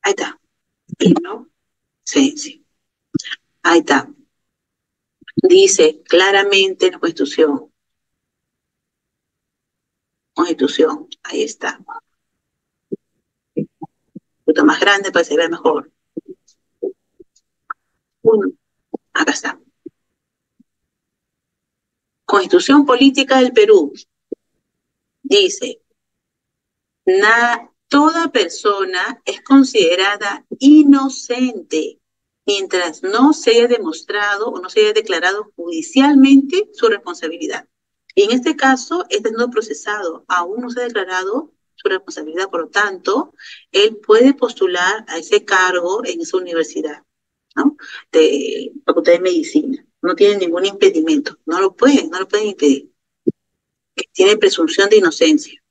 Ahí está, inocencia. Ahí está. Dice claramente en la Constitución, ahí está. Un poquito más grande para que se vea mejor. Uno, acá está. Constitución Política del Perú. Dice, toda persona es considerada inocente mientras no se haya demostrado o no se haya declarado judicialmente su responsabilidad. Y en este caso, este no procesado, aún no se ha declarado su responsabilidad, por lo tanto, él puede postular a ese cargo en esa universidad, ¿no? De Facultad de Medicina. No tiene ningún impedimento, no lo pueden impedir. Tiene presunción de inocencia.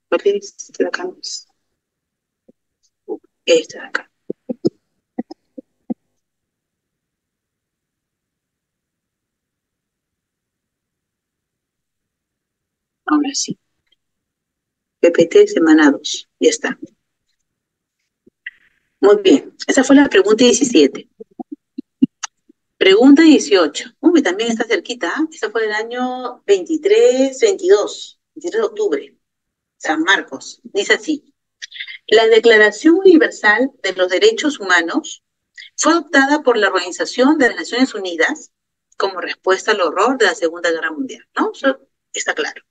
¿Cuál es esta de acá? Esta de acá. Ahora sí. PPT semana 2. Ya está. Muy bien. Esa fue la pregunta 17. Pregunta 18. Uy, también está cerquita. ¿Eh? Esa fue del año 23 de octubre. San Marcos. Dice así. La Declaración Universal de los Derechos Humanos fue adoptada por la Organización de las Naciones Unidas como respuesta al horror de la Segunda Guerra Mundial, ¿no? Eso está claro.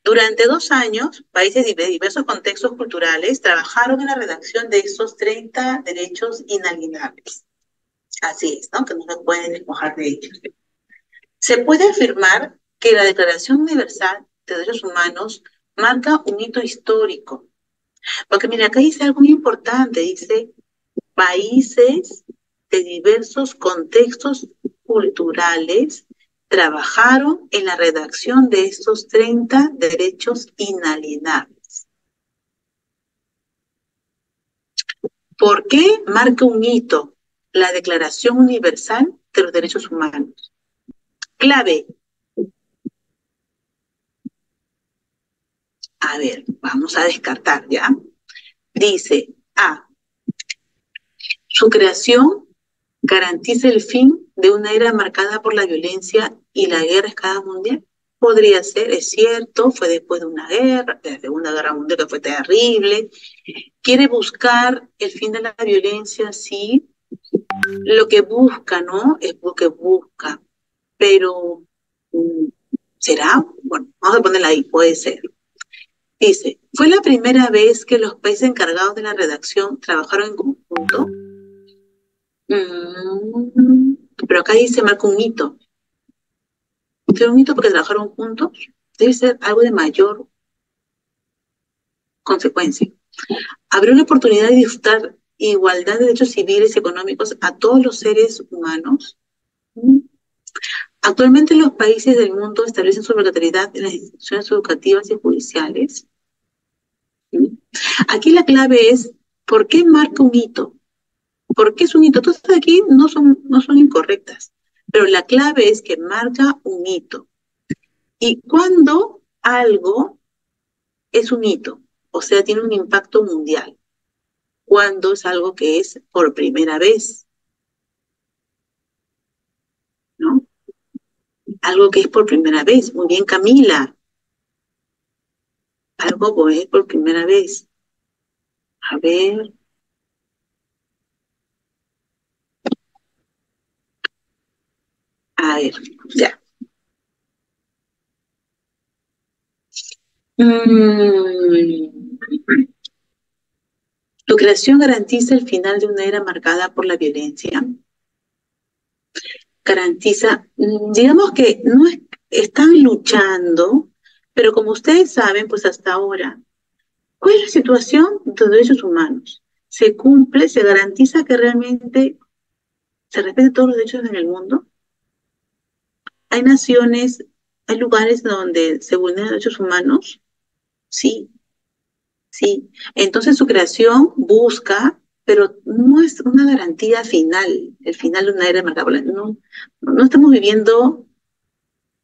Durante 2 años, países de diversos contextos culturales trabajaron en la redacción de esos 30 derechos inalienables. Así es, ¿no? Que no se pueden despojar de ellos. Se puede afirmar que la Declaración Universal de Derechos Humanos marca un hito histórico. Porque mira, acá dice algo muy importante, dice países de diversos contextos culturales trabajaron en la redacción de estos 30 derechos inalienables. ¿Por qué marca un hito la Declaración Universal de los Derechos Humanos? Clave. A ver, vamos a descartar, ¿ya? Dice, A, su creación garantiza el fin de una era marcada por la violencia y la guerra a escala mundial. Podría ser, es cierto, fue después de una guerra, de la Segunda Guerra Mundial, que fue terrible. Quiere buscar el fin de la violencia, sí. Lo que busca, ¿no? Es lo que busca. Pero, ¿será? Bueno, vamos a ponerla ahí, puede ser. Dice, ¿fue la primera vez que los países encargados de la redacción trabajaron en conjunto? Pero acá dice, marca un hito. ¿Fue un hito porque trabajaron juntos? Debe ser algo de mayor consecuencia. Abrió la oportunidad de disfrutar igualdad de derechos civiles y económicos a todos los seres humanos. Actualmente los países del mundo establecen su obligatoriedad en las instituciones educativas y judiciales. Aquí la clave es, ¿por qué marca un hito? ¿Por qué es un hito? Todas estas aquí no son incorrectas, pero la clave es que marca un hito. Y cuando algo es un hito, o sea, tiene un impacto mundial, cuando es algo que es por primera vez, ¿no? Algo que es por primera vez. Muy bien, Camila. Algo que es por primera vez. A ver. A ver, ya. Tu creación garantiza el final de una era marcada por la violencia. Garantiza, digamos que no están luchando, pero como ustedes saben, pues hasta ahora, ¿cuál es la situación de los derechos humanos? se cumple, se garantiza que realmente se respeten todos los derechos en el mundo. Hay naciones, hay lugares donde se vulneran derechos humanos, sí, sí. Entonces su creación busca, pero no es una garantía final, el final de una era marcada. No, no estamos viviendo,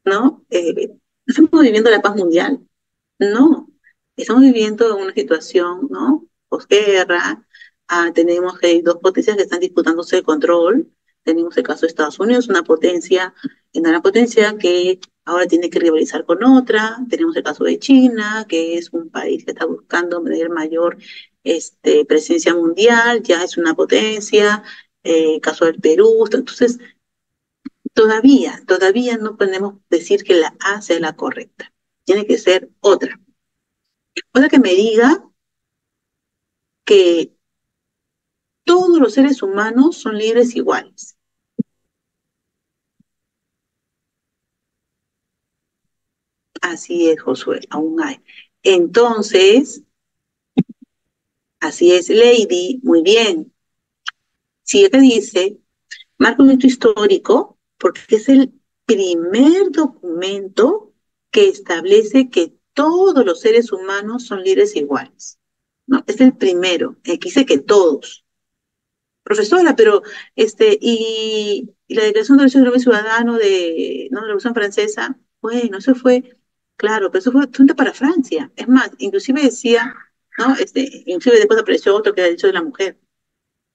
¿no? No estamos viviendo la paz mundial, no. Estamos viviendo una situación, ¿no? Posguerra, tenemos que hay dos potencias que están disputándose el control. Tenemos el caso de Estados Unidos, una potencia que ahora tiene que rivalizar con otra. Tenemos el caso de China, que es un país que está buscando tener mayor presencia mundial, ya es una potencia. Caso del Perú. Entonces, todavía no podemos decir que la A sea la correcta. Tiene que ser otra. Otra que me diga que todos los seres humanos son libres iguales. Así es, Josué, aún hay. Entonces, así es, Lady, muy bien. Si ella dice, marca un hecho histórico, porque es el primer documento que establece que todos los seres humanos son libres iguales. ¿No? Es el primero, que dice que todos. Profesora, pero y la Declaración de Derechos del Hombre Ciudadano de, ¿no?, la Revolución Francesa, bueno, eso fue, claro, pero eso fue junto para Francia. Es más, inclusive decía, ¿no? Inclusive después apareció otro que era el derecho de la mujer.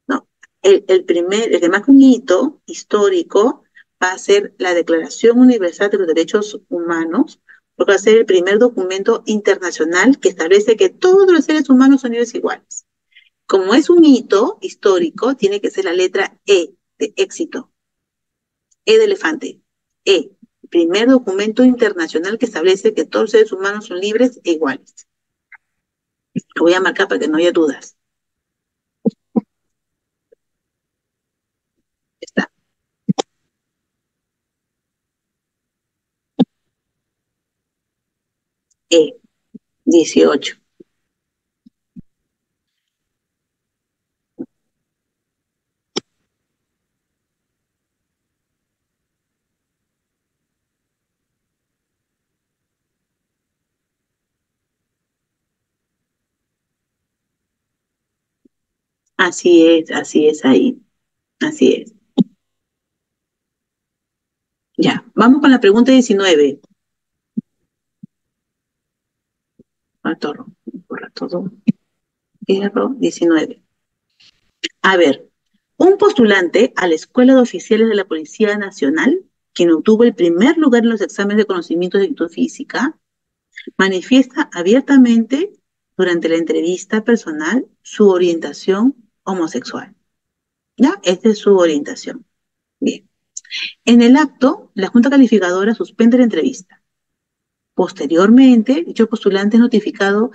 No, el que marca un hito histórico va a ser la Declaración Universal de los Derechos Humanos, porque va a ser el primer documento internacional que establece que todos los seres humanos son libres iguales. Como es un hito histórico, tiene que ser la letra E de éxito. E de elefante. E. Primer documento internacional que establece que todos los seres humanos son libres e iguales. Lo voy a marcar para que no haya dudas. Está. E. 18. Así es ahí. Así es. Ya, vamos con la pregunta 19. Borra todo. Error 19. A ver, un postulante a la Escuela de Oficiales de la Policía Nacional, quien obtuvo el primer lugar en los exámenes de conocimientos de actitud física, manifiesta abiertamente durante la entrevista personal su orientación homosexual. ¿Ya? Esta es su orientación. Bien. En el acto, la Junta Calificadora suspende la entrevista. Posteriormente, dicho postulante es notificado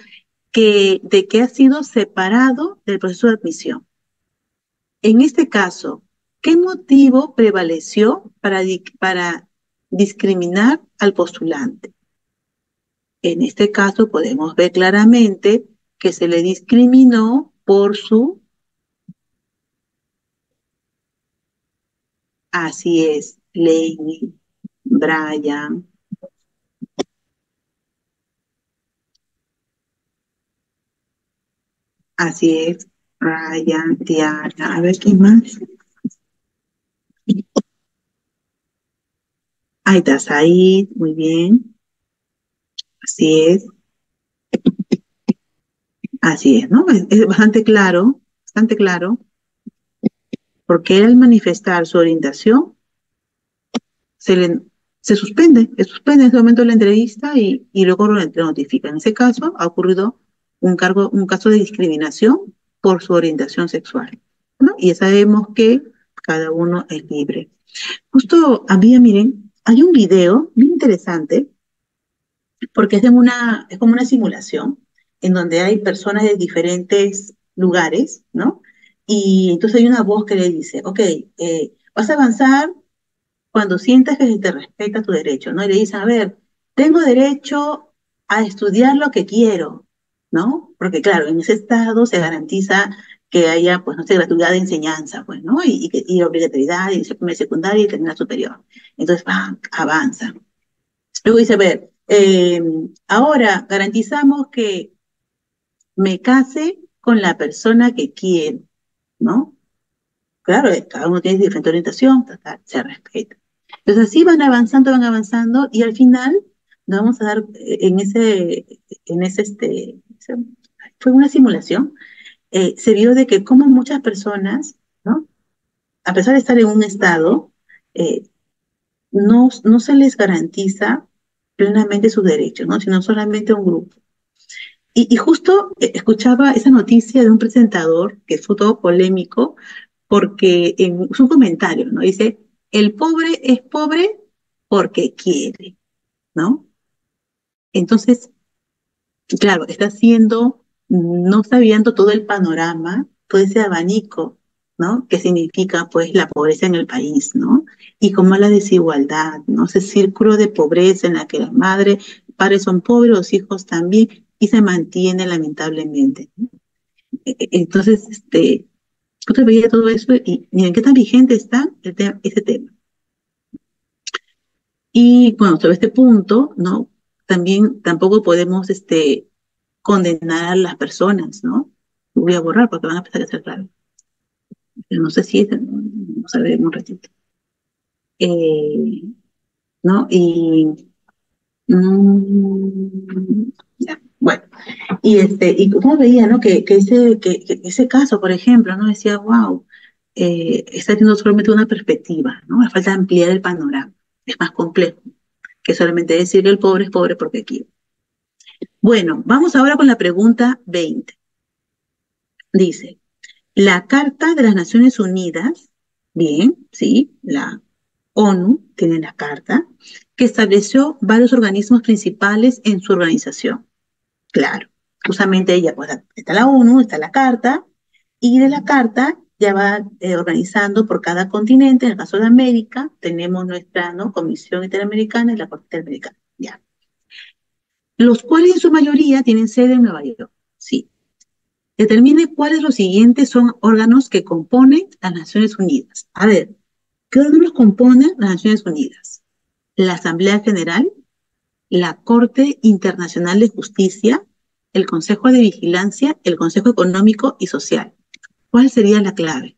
de que ha sido separado del proceso de admisión. En este caso, ¿qué motivo prevaleció para discriminar al postulante? En este caso podemos ver claramente que se le discriminó por su, así es, Lady, Brian, así es, Brian, Diana, a ver quién más. Ahí está Said, muy bien, así es, ¿no? Es bastante claro, porque él al manifestar su orientación se le se suspende en ese momento la entrevista y luego lo notifica. En ese caso ha ocurrido un caso de discriminación por su orientación sexual, ¿no? Y ya sabemos que cada uno es libre. Justo había, miren, hay un video bien interesante porque es como una simulación en donde hay personas de diferentes lugares, ¿no? Y entonces hay una voz que le dice, ok, vas a avanzar cuando sientas que se te respeta tu derecho, ¿no? Y le dicen, a ver, tengo derecho a estudiar lo que quiero, ¿no? Porque claro, en ese estado se garantiza que haya, pues, no sé, gratuidad de enseñanza, pues, ¿no? Y obligatoriedad, y primaria, secundaria y terminal superior. Entonces, avanza. Luego dice, a ver, ahora garantizamos que me case con la persona que quiero, ¿no? Claro, cada uno tiene diferente orientación, se respeta. Entonces así van avanzando y al final nos vamos a dar fue una simulación, se vio de que como muchas personas, ¿no? A pesar de estar en un estado, eh, no se les garantiza plenamente sus derechos, ¿no? Sino solamente a un grupo. Y justo escuchaba esa noticia de un presentador que fue todo polémico porque en su comentario, ¿no? Dice, el pobre es pobre porque quiere, ¿no? Entonces, claro, no está viendo todo el panorama, todo ese abanico, ¿no? Que significa, pues, la pobreza en el país, ¿no? Y cómo la desigualdad, ¿no? Ese círculo de pobreza en la que la madre, padres son pobres, los hijos también, y se mantiene lamentablemente, ¿no? Entonces, yo veía todo eso y miren qué tan vigente está ese tema. Y bueno, sobre este punto, ¿no? También tampoco podemos condenar a las personas, ¿no? Lo voy a borrar porque van a empezar a ser claro. Pero no sé si es, no sabremos un ratito. Eh, ¿No? Ya, bueno. Y como veía, ¿no? Que ese caso, por ejemplo, ¿no? Decía, wow, está teniendo solamente una perspectiva, ¿no? Me falta ampliar el panorama. Es más complejo que solamente decir que el pobre es pobre porque quiere. Bueno, vamos ahora con la pregunta 20. Dice, la Carta de las Naciones Unidas, bien, sí, la ONU tiene la carta, que estableció varios organismos principales en su organización. Claro, justamente ella, pues está la ONU, está la carta, y de la carta ya va organizando por cada continente. En el caso de América, tenemos nuestra, ¿no? Comisión Interamericana y la Corte Interamericana, ya. Los cuales en su mayoría tienen sede en Nueva York, sí. Determine cuáles los siguientes son órganos que componen las Naciones Unidas. A ver, ¿qué órganos componen las Naciones Unidas? La Asamblea General, la Corte Internacional de Justicia, el Consejo de Vigilancia, el Consejo Económico y Social. ¿Cuál sería la clave?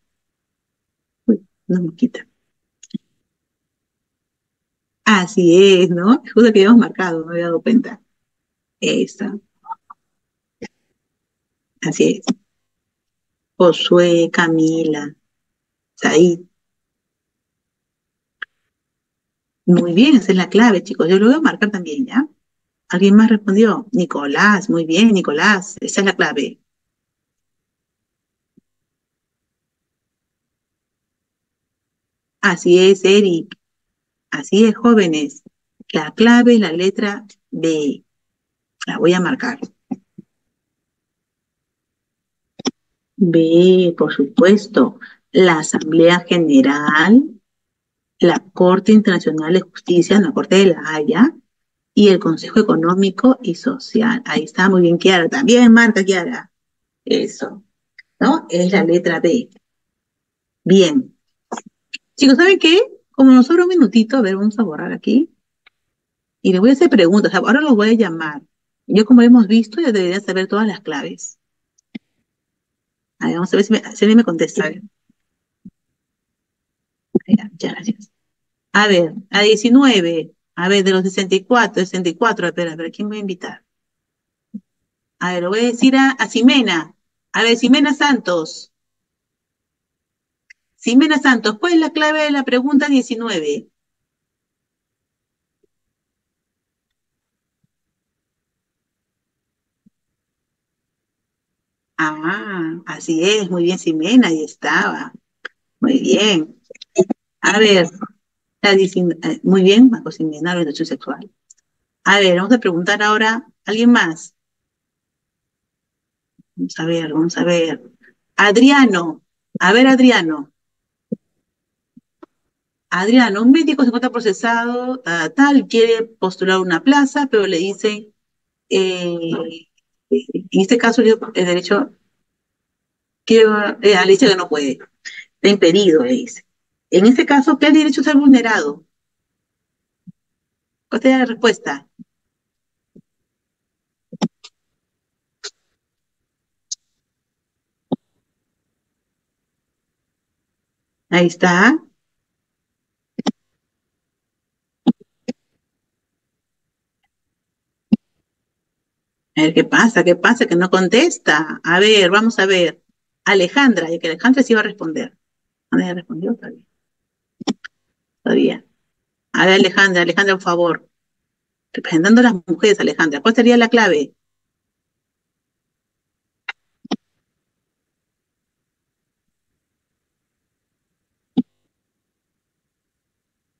Uy, no me quita. Así es, ¿no? Justo que habíamos marcado, no me había dado cuenta. Esa, así es. Josué, Camila, Said. Muy bien, esa es la clave, chicos. Yo lo voy a marcar también, ¿ya? ¿Alguien más respondió? Nicolás, muy bien, Nicolás, esa es la clave. Así es, Eric. Así es, jóvenes. La clave es la letra B. La voy a marcar. B, por supuesto. La Asamblea General, la Corte Internacional de Justicia, la Corte de la Haya, y el Consejo Económico y Social. Ahí está, muy bien, Kiara. También marca, Kiara. Eso, ¿no? Es la letra B. Bien. Chicos, ¿saben qué? Como nos sobra un minutito, a ver, vamos a borrar aquí. Y les voy a hacer preguntas. Ahora los voy a llamar. Yo, como hemos visto, ya debería saber todas las claves. A ver, vamos a ver si alguien me contesta. A ver, ya, ya, gracias. A ver, a 19. A ver, de los 64, a ver, ¿quién voy a invitar? A ver, lo voy a decir a Ximena. A ver, Ximena Santos. Ximena Santos, ¿cuál es la clave de la pregunta 19? Ah, así es, muy bien, Ximena, ahí estaba. Muy bien. A ver, muy bien, Marco Ximena, orientación sexual. A ver, vamos a preguntar ahora a alguien más. Vamos a ver, vamos a ver. Adriano. A ver, Adriano. Adriano, un médico se encuentra procesado, tal, quiere postular una plaza, pero le dicen, en este caso, el derecho le dice que no puede, está impedido, le dice. En este caso, ¿qué derecho está vulnerado? ¿Cuál sería la respuesta? Ahí está. A ver, ¿qué pasa? Que no contesta. A ver, vamos a ver. Alejandra, ya que Alejandra sí iba a responder. ¿Nadie respondió todavía? Todavía. A ver, Alejandra, Alejandra, por favor. Representando a las mujeres, Alejandra. ¿Cuál sería la clave?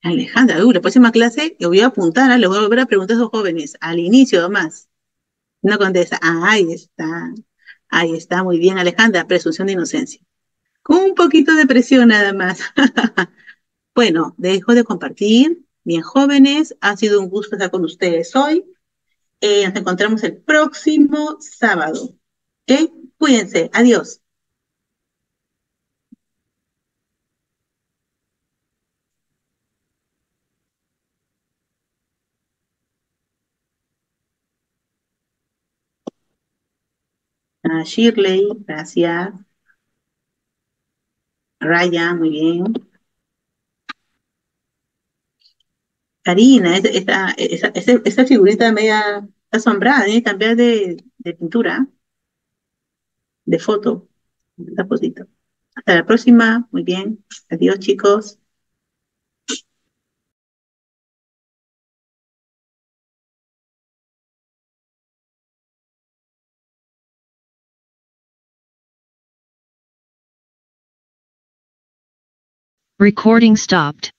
Alejandra, la próxima clase le voy a apuntar, le voy a volver a preguntar a esos jóvenes. Al inicio, nomás. No contesta. Ah, ahí está. Ahí está, muy bien, Alejandra. Presunción de inocencia. Con un poquito de presión nada más. Bueno, dejo de compartir. Bien, jóvenes, ha sido un gusto estar con ustedes hoy. Nos encontramos el próximo sábado. ¿Ok? Cuídense. Adiós. Shirley, gracias. Ryan, muy bien. Karina, esa figurita media asombrada, tiene que cambiar de pintura, de foto. Esta fotito. Hasta la próxima. Muy bien. Adiós, chicos. Recording stopped.